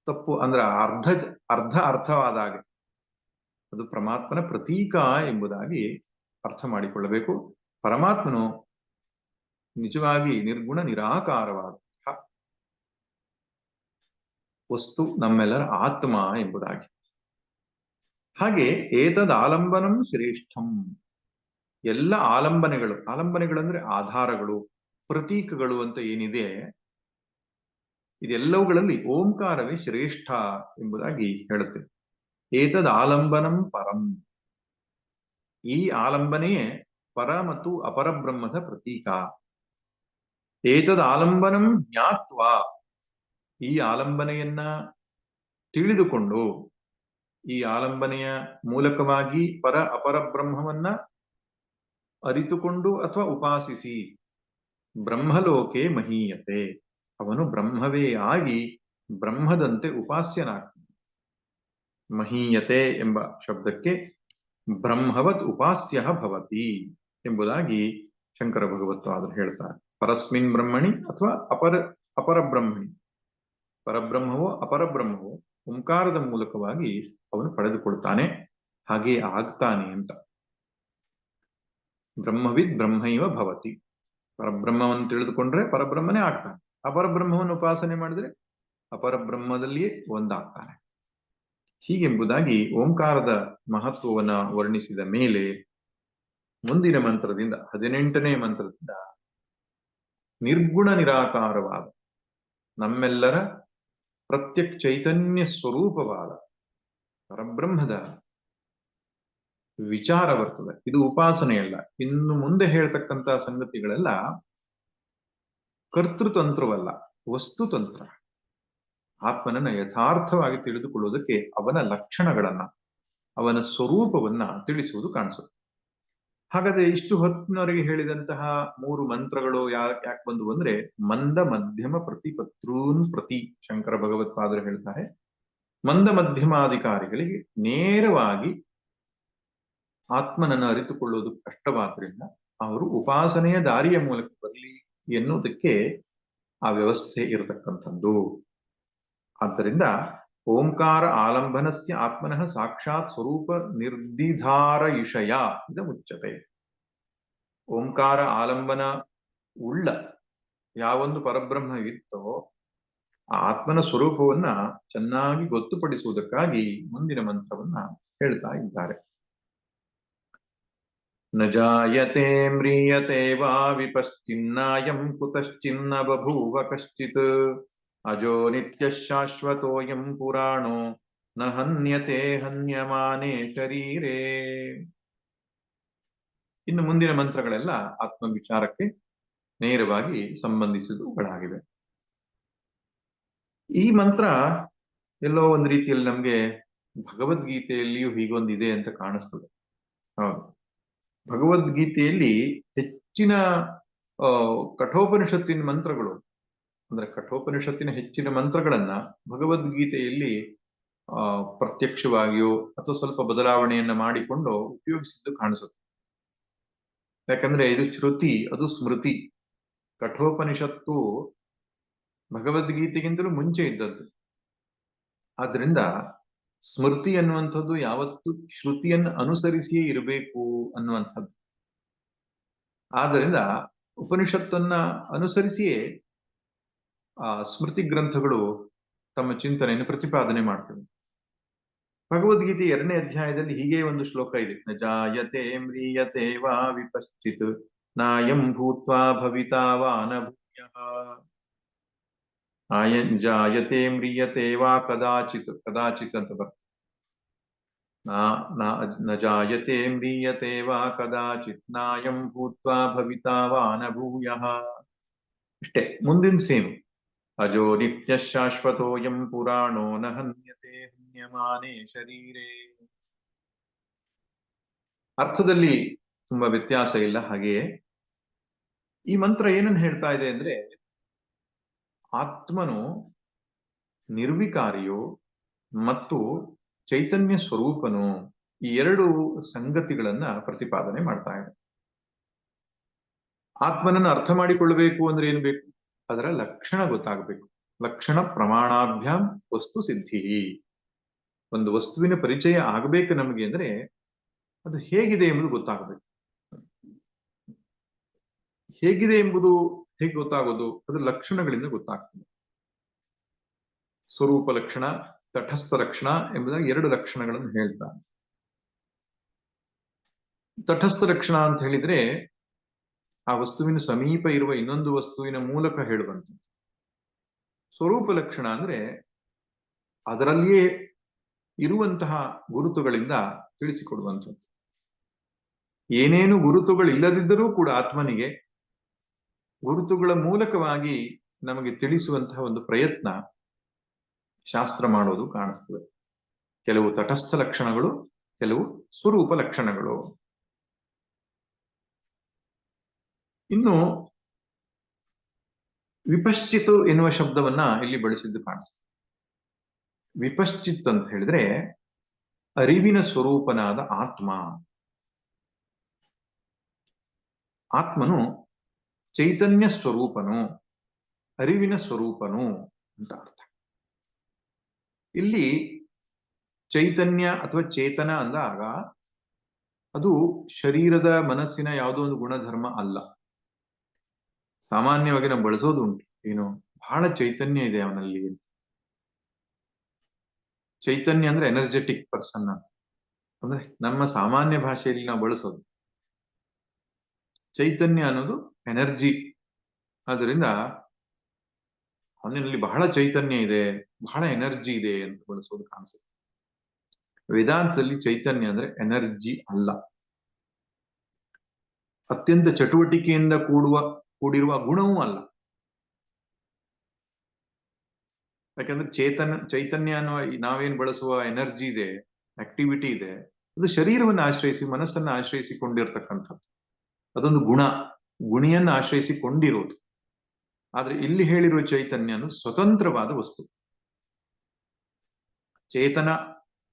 ತಪ್ಪು. ಅಂದ್ರೆ ಅರ್ಧ ಅರ್ಧ ಅರ್ಥವಾದಾಗ ಅದು ಪರಮಾತ್ಮನ ಪ್ರತೀಕ ಎಂಬುದಾಗಿ ಅರ್ಥ ಮಾಡಿಕೊಳ್ಳಬೇಕು. ಪರಮಾತ್ಮನು ನಿಜವಾಗಿ ನಿರ್ಗುಣ ನಿರಾಕಾರವಾದ ವಸ್ತು, ನಮ್ಮೆಲ್ಲರ ಆತ್ಮ ಎಂಬುದಾಗಿ. ಹಾಗೆ ಏತದ್ ಆಲಂಬನಂ ಶ್ರೇಷ್ಠಂ, ಎಲ್ಲ ಆಲಂಬನೆಗಳು ಅಂದ್ರೆ ಆಧಾರಗಳು, ಪ್ರತೀಕಗಳು ಅಂತ ಏನಿದೆ, ಇದೆಲ್ಲವುಗಳಲ್ಲಿ ಓಂಕಾರವೇ ಶ್ರೇಷ್ಠ ಎಂಬುದಾಗಿ ಹೇಳುತ್ತೆ. ಏತದ್ ಆಲಂಬನಂ ಪರಂ, ಈ ಆಲಂಬನೆಯೇ ಪರ ಮತ್ತು ಅಪರ ಬ್ರಹ್ಮದ ಪ್ರತೀಕ. ಏತದ್ ಆಲಂಬನಂ ಜ್ಞಾತ್ವಾ, ಈ ಆಲಂಬನೆಯನ್ನ ತಿಳಿದುಕೊಂಡು, ಈ ಆಲಂಬನೆಯ ಮೂಲಕವಾಗಿ ಪರ ಅಪರ ಬ್ರಹ್ಮವನ್ನ ಅರಿತುಕೊಂಡು ಅಥವಾ ಉಪಾಸಿಸಿ ಬ್ರಹ್ಮಲೋಕೆ ಮಹೀಯತೆ, ಅವನು ಬ್ರಹ್ಮವೇ ಆಗಿ ಬ್ರಹ್ಮದಂತೆ ಉಪಾಸ್ಯನಾಗ್ತಾನೆ. ಮಹೀಯತೆ ಎಂಬ ಶಬ್ದಕ್ಕೆ ಬ್ರಹ್ಮವತ್ ಉಪಾಸ್ಯ ಭವತಿ ಎಂಬುದಾಗಿ ಶಂಕರ ಭಗವತ್ಪಾದರು ಹೇಳ್ತಾರೆ. ಪರಸ್ಮಿನ್ ಬ್ರಹ್ಮಣಿ ಅಥವಾ ಅಪರ ಬ್ರಹ್ಮಣಿ, ಪರಬ್ರಹ್ಮವೋ ಅಪರಬ್ರಹ್ಮವೋ ಓಂಕಾರದ ಮೂಲಕವಾಗಿ ಅವನು ಪಡೆದುಕೊಳ್ತಾನೆ, ಹಾಗೆ ಆಗ್ತಾನೆ ಅಂತ. ಬ್ರಹ್ಮವಿದ್ ಬ್ರಹ್ಮೈವ ಭವತಿ, ಪರಬ್ರಹ್ಮವನ್ನು ತಿಳಿದುಕೊಂಡ್ರೆ ಪರಬ್ರಹ್ಮನೇ ಆಗ್ತಾನೆ, ಅಪರಬ್ರಹ್ಮವನ್ನು ಉಪಾಸನೆ ಮಾಡಿದ್ರೆ ಅಪರಬ್ರಹ್ಮದಲ್ಲಿಯೇ ಒಂದಾಗ್ತಾನೆ. ಹೀಗೆಂಬುದಾಗಿ ಓಂಕಾರದ ಮಹತ್ವವನ್ನ ವರ್ಣಿಸಿದ ಮೇಲೆ ಮುಂದಿನ ಮಂತ್ರದಿಂದ 18ನೇ ಮಂತ್ರದಿಂದ ನಿರ್ಗುಣ ನಿರಾಕಾರವಾದ ನಮ್ಮೆಲ್ಲರ ಪ್ರತ್ಯಕ್ ಚೈತನ್ಯ ಸ್ವರೂಪವಾದ ಪರಬ್ರಹ್ಮದ ವಿಚಾರ ಬರ್ತದೆ. ಇದು ಉಪಾಸನೆಯಲ್ಲ. ಇನ್ನು ಮುಂದೆ ಹೇಳ್ತಕ್ಕಂಥ ಸಂಗತಿಗಳೆಲ್ಲ ಕರ್ತೃತಂತ್ರವಲ್ಲ, ವಸ್ತುತಂತ್ರ. ಆತ್ಮನನ್ನ ಯಥಾರ್ಥವಾಗಿ ತಿಳಿದುಕೊಳ್ಳುವುದಕ್ಕೆ ಅವನ ಲಕ್ಷಣಗಳನ್ನ, ಅವನ ಸ್ವರೂಪವನ್ನ ತಿಳಿಸುವುದು ಕಾಣಿಸುತ್ತೆ. ಹಾಗಾದ್ರೆ ಇಷ್ಟು ಹೊತ್ತಿನವರೆಗೆ ಹೇಳಿದಂತಹ 3 ಮಂತ್ರಗಳು ಯಾಕೆ ಬಂದು ಅಂದ್ರೆ ಮಂದ ಮಧ್ಯಮ ಪ್ರತಿಪತ್ರೂನ್ ಪ್ರತಿ, ಶಂಕರ ಭಗವತ್ಪಾದರು ಹೇಳ್ತಾರೆ. ಮಂದ ಮಧ್ಯಮಾಧಿಕಾರಿಗಳಿಗೆ ನೇರವಾಗಿ ಆತ್ಮನನ್ನು ಅರಿತುಕೊಳ್ಳುವುದು ಕಷ್ಟವಾದ್ರಿಂದ ಅವರು ಉಪಾಸನೆಯ ದಾರಿಯ ಮೂಲಕ ಬರಲಿ ಎನ್ನುವುದಕ್ಕೆ ಆ ವ್ಯವಸ್ಥೆ ಇರತಕ್ಕಂಥದ್ದು. ಆದ್ದರಿಂದ ಓಂಕಾರ ಆಲಂಬನಸ್ಯ ಆತ್ಮನಃ ಸಾಕ್ಷಾತ್ ಸ್ವರೂಪ ನಿರ್ದಿಧಾರಯಿಷಯ ಇದ ಮುಚ್ಚತೆ. ಓಂಕಾರ ಆಲಂಬನ ಉಳ್ಳ ಯಾವೊಂದು ಪರಬ್ರಹ್ಮವಿತ್ತೋ ಆ ಆತ್ಮನ ಸ್ವರೂಪವನ್ನ ಚೆನ್ನಾಗಿ ಗೊತ್ತುಪಡಿಸುವುದಕ್ಕಾಗಿ ಮುಂದಿನ ಮಂತ್ರವನ್ನ ಹೇಳ್ತಾ ಇದ್ದಾರೆ. ನ ಜಾಯತೆ ಮ್ರಿಯತೆ ವಾ ವಿಪಶ್ಚಿನ್ನಾಯಂ ಕುತಶ್ಚಿನ್ನ ಬಭೂವ ಕಶ್ಚಿತ್ ಅಜೋ ನಿತ್ಯ ಶಾಶ್ವತೋಯಂ ಪುರಾಣೋ ನ ಹನ್ಯತೆ ಹನ್ಯಮಾನೇ ಶರೀರೇ. ಇನ್ನು ಮುಂದಿನ ಮಂತ್ರಗಳೆಲ್ಲ ಆತ್ಮ ವಿಚಾರಕ್ಕೆ ನೇರವಾಗಿ ಸಂಬಂಧಿಸಿದವುಗಳಾಗಿವೆ. ಈ ಮಂತ್ರ ಎಲ್ಲೋ ಒಂದು ರೀತಿಯಲ್ಲಿ ನಮ್ಗೆ ಭಗವದ್ಗೀತೆಯಲ್ಲಿಯೂ ಹೀಗೊಂದಿದೆ ಅಂತ ಕಾಣಿಸ್ತದೆ. ಹೌದು, ಭಗವದ್ಗೀತೆಯಲ್ಲಿ ಹೆಚ್ಚಿನ ಕಠೋಪನಿಷತ್ತಿನ ಮಂತ್ರಗಳು, ಅಂದ್ರೆ ಕಠೋಪನಿಷತ್ತಿನ ಹೆಚ್ಚಿನ ಮಂತ್ರಗಳನ್ನ ಭಗವದ್ಗೀತೆಯಲ್ಲಿ ಪ್ರತ್ಯಕ್ಷವಾಗಿಯೋ ಅಥವಾ ಸ್ವಲ್ಪ ಬದಲಾವಣೆಯನ್ನ ಮಾಡಿಕೊಂಡು ಉಪಯೋಗಿಸಿದ್ದು ಕಾಣಿಸುತ್ತೆ. ಯಾಕಂದ್ರೆ ಇದು ಶ್ರುತಿ, ಅದು ಸ್ಮೃತಿ. ಕಠೋಪನಿಷತ್ತು ಭಗವದ್ಗೀತೆಗಿಂತಲೂ ಮುಂಚೆ ಇದ್ದದ್ದು. ಆದ್ರಿಂದ ಸ್ಮೃತಿ ಅನ್ನುವಂಥದ್ದು ಯಾವತ್ತು ಶ್ರುತಿಯನ್ನು ಅನುಸರಿಸಿಯೇ ಇರಬೇಕು ಅನ್ನುವಂಥದ್ದು. ಆದ್ದರಿಂದ ಉಪನಿಷತ್ತನ್ನ ಅನುಸರಿಸಿಯೇ ಆ ಸ್ಮೃತಿ ಗ್ರಂಥಗಳು ತಮ್ಮ ಚಿಂತನೆಯನ್ನು ಪ್ರತಿಪಾದನೆ ಮಾಡ್ತವೆ. ಭಗವದ್ಗೀತೆ 2ನೇ ಅಧ್ಯಾಯದಲ್ಲಿ ಹೀಗೆ ಒಂದು ಶ್ಲೋಕ ಇದೆ. ನ ಜಾಯತೆ ಮ್ರಿಯತೆ ವಾ ವಿಪಶ್ಚಿತ್ ನಾಯಂ ಭೂತ್ವಾ ಭವಿತಾ ವಾ ನ ಭೂಯಃ. ಜಾಯತೆ ಮ್ರಿಯತೆ ವಾ ಕದಾಚಿತ್, ಕದಾಚಿತ್ ಅಂತ ಬರ್ತದೆ. ನ ಜಾಯತೆ ಮ್ರಿಯತೆ ವಾ ಕದಾಚಿತ್ ನಾಯಂ ಭೂತ್ವಾ ಭವಿತಾ ವಾ ನ ಭೂಯಃ. ಇಷ್ಟೇ, ಮುಂದಿನ ಸೇಮ್. ಅಜೋ ನಿತ್ಯ ಶಾಶ್ವತೋಯಂ ಪುರಾಣೋ ನ ಹನ್ಯತೆ ಹನ್ಯಮಾನೇ ಶರೀರೇ. ಅರ್ಥದಲ್ಲಿ ತುಂಬಾ ವ್ಯತ್ಯಾಸ ಇಲ್ಲ. ಹಾಗೆಯೇ ಈ ಮಂತ್ರ ಏನನ್ನು ಹೇಳ್ತಾ ಇದೆ ಅಂದ್ರೆ, ಆತ್ಮನು ನಿರ್ವಿಕಾರಿಯೋ ಮತ್ತು ಚೈತನ್ಯ ಸ್ವರೂಪನು, ಈ ಎರಡು ಸಂಗತಿಗಳನ್ನ ಪ್ರತಿಪಾದನೆ ಮಾಡ್ತಾ ಇದೆ. ಆತ್ಮನನ್ನು ಅರ್ಥ ಮಾಡಿಕೊಳ್ಳಬೇಕು ಅಂದ್ರೆ ಏನ್ ಬೇಕು? ಅದರ ಲಕ್ಷಣ ಗೊತ್ತಾಗಬೇಕು. ಲಕ್ಷಣ ಪ್ರಮಾಣಾಭ್ಯಾಂ ವಸ್ತು ಸಿದ್ಧಿ. ಒಂದು ವಸ್ತುವಿನ ಪರಿಚಯ ಆಗಬೇಕು ನಮಗೆ ಅಂದ್ರೆ ಅದು ಹೇಗಿದೆ ಎಂಬುದು ಗೊತ್ತಾಗಬೇಕು. ಹೇಗಿದೆ ಎಂಬುದು ಹೇಗೆ ಗೊತ್ತಾಗೋದು? ಅದು ಲಕ್ಷಣಗಳಿಂದ ಗೊತ್ತಾಗ್ತದೆ. ಸ್ವರೂಪ ಲಕ್ಷಣ, ತಟಸ್ಥ ಲಕ್ಷಣ ಎಂಬುದಾಗಿ ಎರಡು ಲಕ್ಷಣಗಳನ್ನು ಹೇಳ್ತಾನೆ. ತಟಸ್ಥ ಲಕ್ಷಣ ಅಂತ ಹೇಳಿದ್ರೆ ಆ ವಸ್ತುವಿನ ಸಮೀಪ ಇರುವ ಇನ್ನೊಂದು ವಸ್ತುವಿನ ಮೂಲಕ ಹೇಳುವಂಥದ್ದು. ಸ್ವರೂಪ ಲಕ್ಷಣ ಅಂದ್ರೆ ಅದರಲ್ಲಿಯೇ ಇರುವಂತಹ ಗುರುತುಗಳಿಂದ ತಿಳಿಸಿಕೊಡುವಂಥದ್ದು. ಏನೇನು ಗುರುತುಗಳಿಲ್ಲದಿದ್ದರೂ ಕೂಡ ಆತ್ಮನಿಗೆ ಗುರುತುಗಳ ಮೂಲಕವಾಗಿ ನಮಗೆ ತಿಳಿಸುವಂತಹ ಒಂದು ಪ್ರಯತ್ನ ಶಾಸ್ತ್ರ ಮಾಡೋದು ಕಾಣಿಸ್ತದೆ. ಕೆಲವು ತಟಸ್ಥ ಲಕ್ಷಣಗಳು, ಕೆಲವು ಸ್ವರೂಪ ಲಕ್ಷಣಗಳು. ಇನ್ನು ವಿಪಶ್ಚಿತ್ ಎನ್ನುವ ಶಬ್ದವನ್ನ ಇಲ್ಲಿ ಬಳಸಿದ್ದು ಕಾಣಿಸ್ತದೆ. ವಿಪಶ್ಚಿತ್ ಅಂತ ಹೇಳಿದ್ರೆ ಅರಿವಿನ ಸ್ವರೂಪನಾದ ಆತ್ಮ. ಆತ್ಮನು ಚೈತನ್ಯ ಸ್ವರೂಪನು, ಅರಿವಿನ ಸ್ವರೂಪನು ಅಂತ ಅರ್ಥ. ಇಲ್ಲಿ ಚೈತನ್ಯ ಅಥವಾ ಚೇತನ ಅಂದಾಗ ಅದು ಶರೀರದ ಮನಸ್ಸಿನ ಯಾವುದೋ ಒಂದು ಗುಣಧರ್ಮ ಅಲ್ಲ. ಸಾಮಾನ್ಯವಾಗಿ ನಾವು ಬಳಸೋದು ಉಂಟು, ಏನು ಬಹಳ ಚೈತನ್ಯ ಇದೆ ಅವನಲ್ಲಿ. ಚೈತನ್ಯ ಅಂದ್ರೆ ಎನರ್ಜೆಟಿಕ್ ಪರ್ಸನ್ ಅಂದ್ರೆ ನಮ್ಮ ಸಾಮಾನ್ಯ ಭಾಷೆಯಲ್ಲಿ ನಾವು ಬಳಸೋದು. ಚೈತನ್ಯ ಅನ್ನೋದು ಎನರ್ಜಿ. ಆದ್ದರಿಂದ ಅವನಿನಲ್ಲಿ ಬಹಳ ಚೈತನ್ಯ ಇದೆ, ಬಹಳ ಎನರ್ಜಿ ಇದೆ ಅಂತ ಬಳಸೋದು ಕಾಣಿಸುತ್ತೆ. ವೇದಾಂತದಲ್ಲಿ ಚೈತನ್ಯ ಅಂದ್ರೆ ಎನರ್ಜಿ ಅಲ್ಲ, ಅತ್ಯಂತ ಚಟುವಟಿಕೆಯಿಂದ ಕೂಡಿರುವ ಗುಣವೂ ಅಲ್ಲ. ಯಾಕಂದ್ರೆ ಚೈತನ್ಯ ಅನ್ನುವ ನಾವೇನ್ ಬಳಸುವ ಎನರ್ಜಿ ಇದೆ, ಆಕ್ಟಿವಿಟಿ ಇದೆ, ಅದು ಶರೀರವನ್ನು ಆಶ್ರಯಿಸಿ, ಮನಸ್ಸನ್ನು ಆಶ್ರಯಿಸಿಕೊಂಡಿರ್ತಕ್ಕಂಥದ್ದು. ಅದೊಂದು ಗುಣಿಯನ್ನು ಆಶ್ರಯಿಸಿಕೊಂಡಿರೋದು. ಆದ್ರೆ ಇಲ್ಲಿ ಹೇಳಿರುವ ಚೈತನ್ಯನು ಸ್ವತಂತ್ರವಾದ ವಸ್ತು.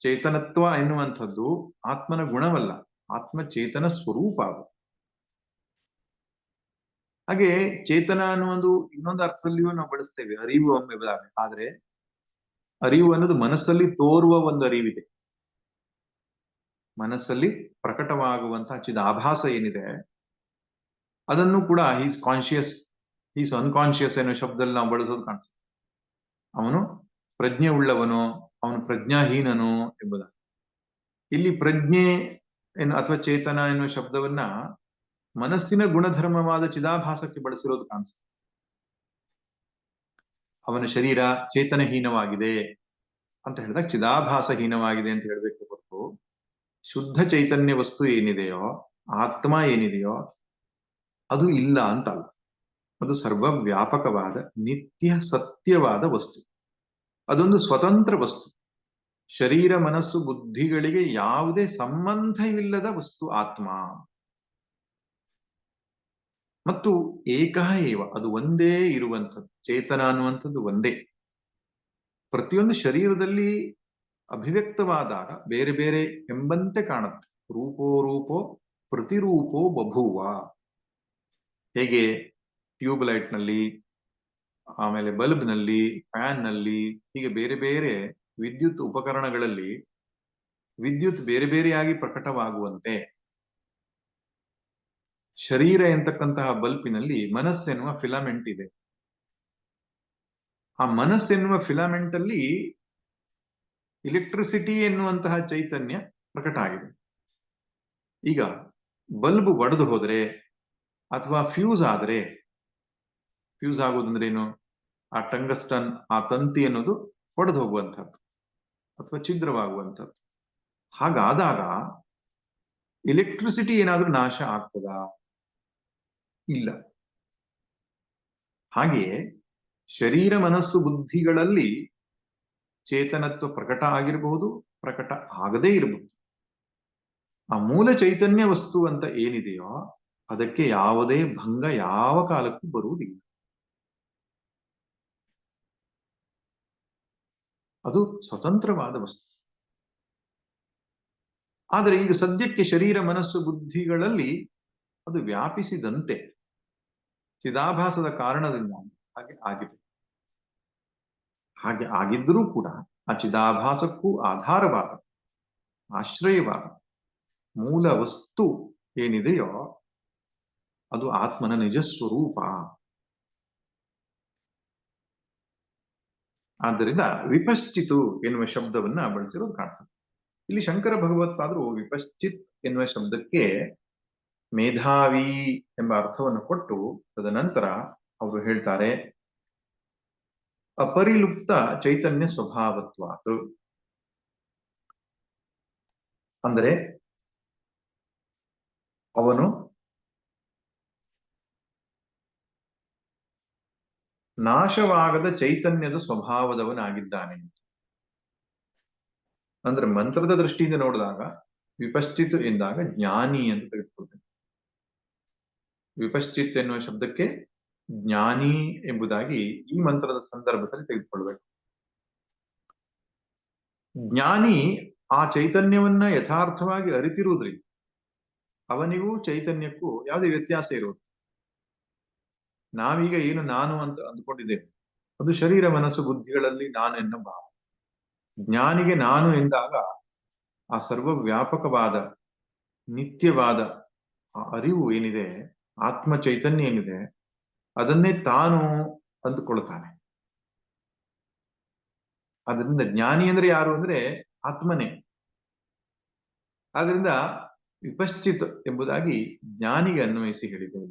ಚೇತನತ್ವ ಎನ್ನುವಂಥದ್ದು ಆತ್ಮನ ಗುಣವಲ್ಲ, ಆತ್ಮ ಚೇತನ ಸ್ವರೂಪ ಅದು. ಹಾಗೆ ಚೇತನ ಅನ್ನುವುದು ಇನ್ನೊಂದು ಅರ್ಥದಲ್ಲಿಯೂ ನಾವು ಬಳಸ್ತೇವೆ, ಅರಿವು ಎಂಬುದಾಗಿ. ಆದ್ರೆ ಅರಿವು ಅನ್ನೋದು ಮನಸ್ಸಲ್ಲಿ ತೋರುವ ಒಂದು ಅರಿವಿದೆ. ಮನಸ್ಸಲ್ಲಿ ಪ್ರಕಟವಾಗುವಂತಹ ಚಿದಾಭಾಸ ಏನಿದೆ ಅದನ್ನು ಕೂಡ ಈಸ್ ಕಾನ್ಶಿಯಸ್, ಈಸ್ ಅನ್ಕಾನ್ಶಿಯಸ್ ಎನ್ನುವ ಶಬ್ದದಲ್ಲಿ ನಾವು ಬಳಸೋದು ಕಾಣಿಸುತ್ತೆ. ಅವನು ಪ್ರಜ್ಞೆ ಉಳ್ಳವನು, ಅವನು ಪ್ರಜ್ಞಾಹೀನನು ಎಂಬುದಾಗಿ. ಇಲ್ಲಿ ಪ್ರಜ್ಞೆ ಅಥವಾ ಚೇತನ ಎನ್ನುವ ಶಬ್ದವನ್ನ ಮನಸ್ಸಿನ ಗುಣಧರ್ಮವಾದ ಚಿದಾಭಾಸಕ್ಕೆ ಬಳಸಿರೋದು ಕಾಣಿಸುತ್ತೆ. ಅವನ ಶರೀರ ಚೇತನಹೀನವಾಗಿದೆ ಅಂತ ಹೇಳಿದಾಗ ಚಿದಾಭಾಸಹೀನವಾಗಿದೆ ಅಂತ ಹೇಳಬೇಕು ಹೊರತು ಶುದ್ಧ ಚೈತನ್ಯ ವಸ್ತು ಏನಿದೆಯೋ, ಆತ್ಮ ಏನಿದೆಯೋ ಅದು ಇಲ್ಲ ಅಂತಲ್ಲ. ಅದು ಸರ್ವವ್ಯಾಪಕವಾದ ನಿತ್ಯ ಸತ್ಯವಾದ ವಸ್ತು. ಅದೊಂದು ಸ್ವತಂತ್ರ ವಸ್ತು. ಶರೀರ ಮನಸ್ಸು ಬುದ್ಧಿಗಳಿಗೆ ಯಾವುದೇ ಸಂಬಂಧವಿಲ್ಲದ ವಸ್ತು ಆತ್ಮ. ಮತ್ತು ಏಕಃ ಏವ, ಅದು ಒಂದೇ ಇರುವಂಥದ್ದು. ಚೇತನ ಅನ್ನುವಂಥದ್ದು ಒಂದೇ. ಪ್ರತಿಯೊಂದು ಶರೀರದಲ್ಲಿ ಅಭಿವ್ಯಕ್ತವಾದಾಗ ಬೇರೆ ಬೇರೆ ಎಂಬಂತೆ ಕಾಣುತ್ತೆ. ರೂಪೋ ಪ್ರತಿರೂಪೋ ಬಭೂವ. ಹೇಗೆ ಟ್ಯೂಬ್ ಲೈಟ್ ನಲ್ಲಿ, ಆಮೇಲೆ ಬಲ್ಬ್ ನಲ್ಲಿ, ಫ್ಯಾನ್ ನಲ್ಲಿ, ಹೀಗೆ ಬೇರೆ ಬೇರೆ ವಿದ್ಯುತ್ ಉಪಕರಣಗಳಲ್ಲಿ ವಿದ್ಯುತ್ ಬೇರೆ ಬೇರೆಯಾಗಿ ಪ್ರಕಟವಾಗುವಂತೆ ಶರೀರ ಎಂತಕ್ಕಂತಹ ಬಲ್ಪಿನಲ್ಲಿ ಮನಸ್ಸೆನ್ನುವ ಫಿಲಾಮೆಂಟ್ ಇದೆ. ಆ ಮನಸ್ಸೆನ್ನುವ ಫಿಲಾಮೆಂಟ್ ಅಲ್ಲಿ ಇಲೆಕ್ಟ್ರಿಸಿಟಿ ಎನ್ನುವಂತಹ ಚೈತನ್ಯ ಪ್ರಕಟ ಆಗಿದೆ. ಈಗ ಬಲ್ಬ್ ಒಡೆದು ಹೋದ್ರೆ ಅಥವಾ ಫ್ಯೂಸ್ ಆದ್ರೆ, ಫ್ಯೂಸ್ ಆಗೋದಂದ್ರೆ ಏನು? ಆ ಟಂಗಸ್ಟನ್, ಆ ತಂತಿ ಅನ್ನೋದು ಒಡೆದು ಹೋಗುವಂಥದ್ದು ಅಥವಾ ಛಿದ್ರವಾಗುವಂಥದ್ದು. ಹಾಗಾದಾಗ ಎಲೆಕ್ಟ್ರಿಸಿಟಿ ಏನಾದ್ರೂ ನಾಶ ಆಗ್ತದಾ? ಇಲ್ಲ. ಹಾಗೆಯೇ ಶರೀರ ಮನಸ್ಸು ಬುದ್ಧಿಗಳಲ್ಲಿ ಚೇತನತ್ವ ಪ್ರಕಟ ಆಗಿರಬಹುದು, ಪ್ರಕಟ ಆಗದೇ ಇರಬಹುದು. ಆ ಮೂಲ ಚೈತನ್ಯ ವಸ್ತು ಅಂತ ಏನಿದೆಯೋ ಅದಕ್ಕೆ ಯಾವುದೇ ಭಂಗ ಯಾವ ಕಾಲಕ್ಕೂ ಬರುವುದಿಲ್ಲ. ಅದು ಸ್ವತಂತ್ರವಾದ ವಸ್ತು. ಆದರೆ ಈಗ ಸದ್ಯಕ್ಕೆ ಶರೀರ ಮನಸ್ಸು ಬುದ್ಧಿಗಳಲ್ಲಿ ಅದು ವ್ಯಾಪಿಸಿದಂತೆ ಚಿದಾಭಾಸದ ಕಾರಣದಿಂದ ಹಾಗೆ ಆಗಿದೆ. ಹಾಗೆ ಆಗಿದ್ದರೂ ಕೂಡ ಆ ಚಿದಾಭಾಸಕ್ಕೂ ಆಧಾರವಾದ ಆಶ್ರಯವಾದ ಮೂಲ ವಸ್ತು ಏನಿದೆಯೋ ಅದು ಆತ್ಮನ ನಿಜ ಸ್ವರೂಪ. ಆದ್ದರಿಂದ ವಿಪಶ್ಚಿತು ಎನ್ನುವ ಶಬ್ದವನ್ನ ಬಳಸಿರೋದು ಕಾಣಿಸುತ್ತೆ. ಇಲ್ಲಿ ಶಂಕರ ಭಗವತ್ಪಾದರು ವಿಪಶ್ಚಿತ್ ಎನ್ನುವ ಶಬ್ದಕ್ಕೆ ಮೇಧಾವಿ ಎಂಬ ಅರ್ಥವನ್ನು ಕೊಟ್ಟು ತದನಂತರ ಅವರು ಹೇಳ್ತಾರೆ ಅಪರಿಲುಪ್ತ ಚೈತನ್ಯ ಸ್ವಭಾವತ್ವಾತು. ಅಂದರೆ ಅವನು ನಾಶವಾಗದ ಚೈತನ್ಯದ ಸ್ವಭಾವದವನಾಗಿದ್ದಾನೆ. ಅಂದ್ರೆ ಮಂತ್ರದ ದೃಷ್ಟಿಯಿಂದ ನೋಡಿದಾಗ ವಿಪಶ್ಚಿತ್ ಎಂದಾಗ ಜ್ಞಾನಿ ಅಂತ ತೆಗೆದುಕೊಳ್ತೇನೆ. ವಿಪಶ್ಚಿತ್ ಎನ್ನುವ ಶಬ್ದಕ್ಕೆ ಜ್ಞಾನಿ ಎಂಬುದಾಗಿ ಈ ಮಂತ್ರದ ಸಂದರ್ಭದಲ್ಲಿ ತೆಗೆದುಕೊಳ್ಬೇಕು. ಜ್ಞಾನಿ ಆ ಚೈತನ್ಯವನ್ನ ಯಥಾರ್ಥವಾಗಿ ಅರಿತಿರುವುದ್ರಿಂದ ಅವನಿಗೂ ಚೈತನ್ಯಕ್ಕೂ ಯಾವುದೇ ವ್ಯತ್ಯಾಸ ಇರುವುದು. ನಾವೀಗ ಏನು ನಾನು ಅಂತ ಅಂದ್ಕೊಂಡಿದ್ದೇವೆ ಅದು ಶರೀರ ಮನಸ್ಸು ಬುದ್ಧಿಗಳಲ್ಲಿ ನಾನು ಎನ್ನುವ ಭಾವ. ಜ್ಞಾನಿಗೆ ನಾನು ಎಂದಾಗ ಆ ಸರ್ವವ್ಯಾಪಕವಾದ ನಿತ್ಯವಾದ ಆ ಅರಿವು ಏನಿದೆ, ಆತ್ಮ ಚೈತನ್ಯ ಏನಿದೆ ಅದನ್ನೇ ತಾನು ಅಂದುಕೊಳ್ತಾನೆ. ಅದರಿಂದ ಜ್ಞಾನಿ ಅಂದ್ರೆ ಯಾರು ಅಂದ್ರೆ ಆತ್ಮನೇ. ಆದ್ರಿಂದ ವಿಪಶ್ಚಿತ್ ಎಂಬುದಾಗಿ ಜ್ಞಾನಿಗೆ ಅನ್ವಯಿಸಿ ಹೇಳಿದೆ.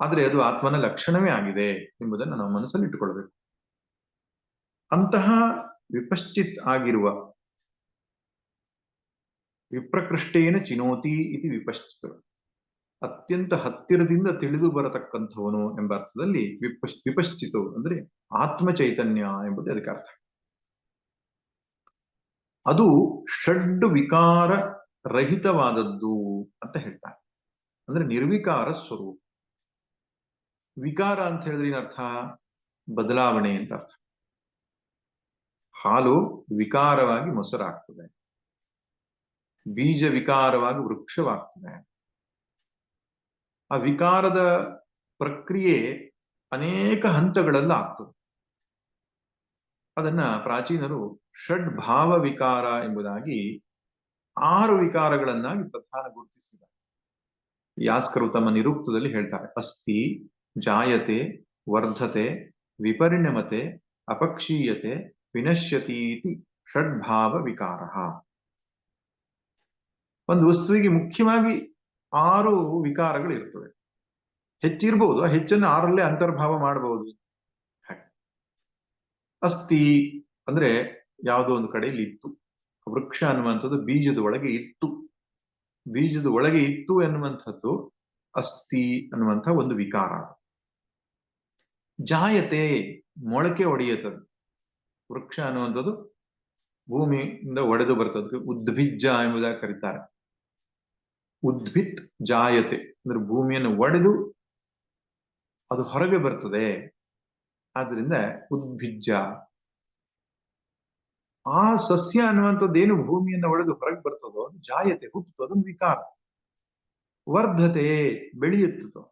ಆದರೆ ಅದು ಆತ್ಮನ ಲಕ್ಷಣವೇ ಆಗಿದೆ ಎಂಬುದನ್ನು ನಾವು ಮನಸ್ಸಲ್ಲಿ ಇಟ್ಟುಕೊಳ್ಬೇಕು. ಅಂತಹ ವಿಪಶ್ಚಿತ್ ಆಗಿರುವ ವಿಪ್ರಕೃಷ್ಟೇನ ಚಿನೋತಿ ಇತಿ ವಿಪಶ್ಚಿತ್, ಅತ್ಯಂತ ಹತ್ತಿರದಿಂದ ತಿಳಿದು ಬರತಕ್ಕಂಥವನು ಎಂಬ ಅರ್ಥದಲ್ಲಿ ವಿಪಶ್ಚಿತು ಅಂದ್ರೆ ಆತ್ಮ ಚೈತನ್ಯ ಎಂಬುದು ಅದಕ್ಕೆ ಅರ್ಥ. ಅದು ಷಡ್ ವಿಕಾರ ರಹಿತವಾದದ್ದು ಅಂತ ಹೇಳ್ತಾರೆ. ಅಂದ್ರೆ ನಿರ್ವಿಕಾರ ಸ್ವರೂಪ. ವಿಕಾರ ಅಂತ ಹೇಳಿದ್ರೆ ಏನರ್ಥ? ಬದಲಾವಣೆ ಅಂತ ಅರ್ಥ. ಹಾಲು ವಿಕಾರವಾಗಿ ಮೊಸರಾಗ್ತದೆ, ಬೀಜ ವಿಕಾರವಾಗಿ ವೃಕ್ಷವಾಗ್ತದೆ. ಆ ವಿಕಾರದ ಪ್ರಕ್ರಿಯೆ ಅನೇಕ ಹಂತಗಳೆಲ್ಲ ಆಗ್ತದೆ. ಅದನ್ನ ಪ್ರಾಚೀನರು ಷಡ್ ಭಾವ ವಿಕಾರ ಎಂಬುದಾಗಿ 6 ವಿಕಾರಗಳನ್ನಾಗಿ ಪ್ರಧಾನ ಗುರುತಿಸಿದ್ದಾರೆ. ಯಾಸ್ಕರು ತಮ್ಮ ನಿರುಕ್ತದಲ್ಲಿ ಹೇಳ್ತಾರೆ, ಅಸ್ಥಿ, ಜಾಯತೆ, ವರ್ಧತೆ, ವಿಪರಿಣಮತೆ, ಅಪಕ್ಷೀಯತೆ, ವಿನಶ್ಯತೀತಿ ಷಡ್ಭಾವ ವಿಕಾರ. ಒಂದು ವಸ್ತುವಿಗೆ ಮುಖ್ಯವಾಗಿ 6 ವಿಕಾರಗಳು ಇರ್ತವೆ. ಹೆಚ್ಚಿರ್ಬಹುದು, ಆ ಹೆಚ್ಚನ್ನು 6ರಲ್ಲೇ ಅಂತರ್ಭಾವ ಮಾಡಬಹುದು. ಅಸ್ಥಿ ಅಂದ್ರೆ ಯಾವುದೋ ಒಂದು ಕಡೆಯಲ್ಲಿ ಇತ್ತು. ವೃಕ್ಷ ಅನ್ನುವಂಥದ್ದು ಬೀಜದ ಒಳಗೆ ಇತ್ತು. ಬೀಜದ ಒಳಗೆ ಇತ್ತು ಎನ್ನುವಂಥದ್ದು ಅಸ್ಥಿ ಅನ್ನುವಂಥ ಒಂದು ವಿಕಾರ. ಜಾಯತೆ ಮೊಳಕೆ ಒಡೆಯುತ್ತದೆ. ವೃಕ್ಷ ಅನ್ನುವಂಥದ್ದು ಭೂಮಿಯಿಂದ ಒಡೆದು ಬರ್ತದಕ್ಕೆ ಉದ್ಭಿಜ್ಜ ಎಂಬುದಾಗಿ ಕರೀತಾರೆ. ಉದ್ಭಿತ್ ಜಾಯತೆ ಅಂದ್ರೆ ಭೂಮಿಯನ್ನು ಒಡೆದು ಅದು ಹೊರಗೆ ಬರ್ತದೆ. ಆದ್ರಿಂದ ಉದ್ಭಿಜ್ಜ. ಆ ಸಸ್ಯ ಅನ್ನುವಂಥದ್ದೇನು ಭೂಮಿಯನ್ನು ಒಡೆದು ಹೊರಗೆ ಬರ್ತದೋ ಜಾಯತೆ ಹುಟ್ಟುತ್ತೋ ಅದೊಂದು ವಿಕಾರ. ವರ್ಧತೆ ಬೆಳೆಯುತ್ತದೋ.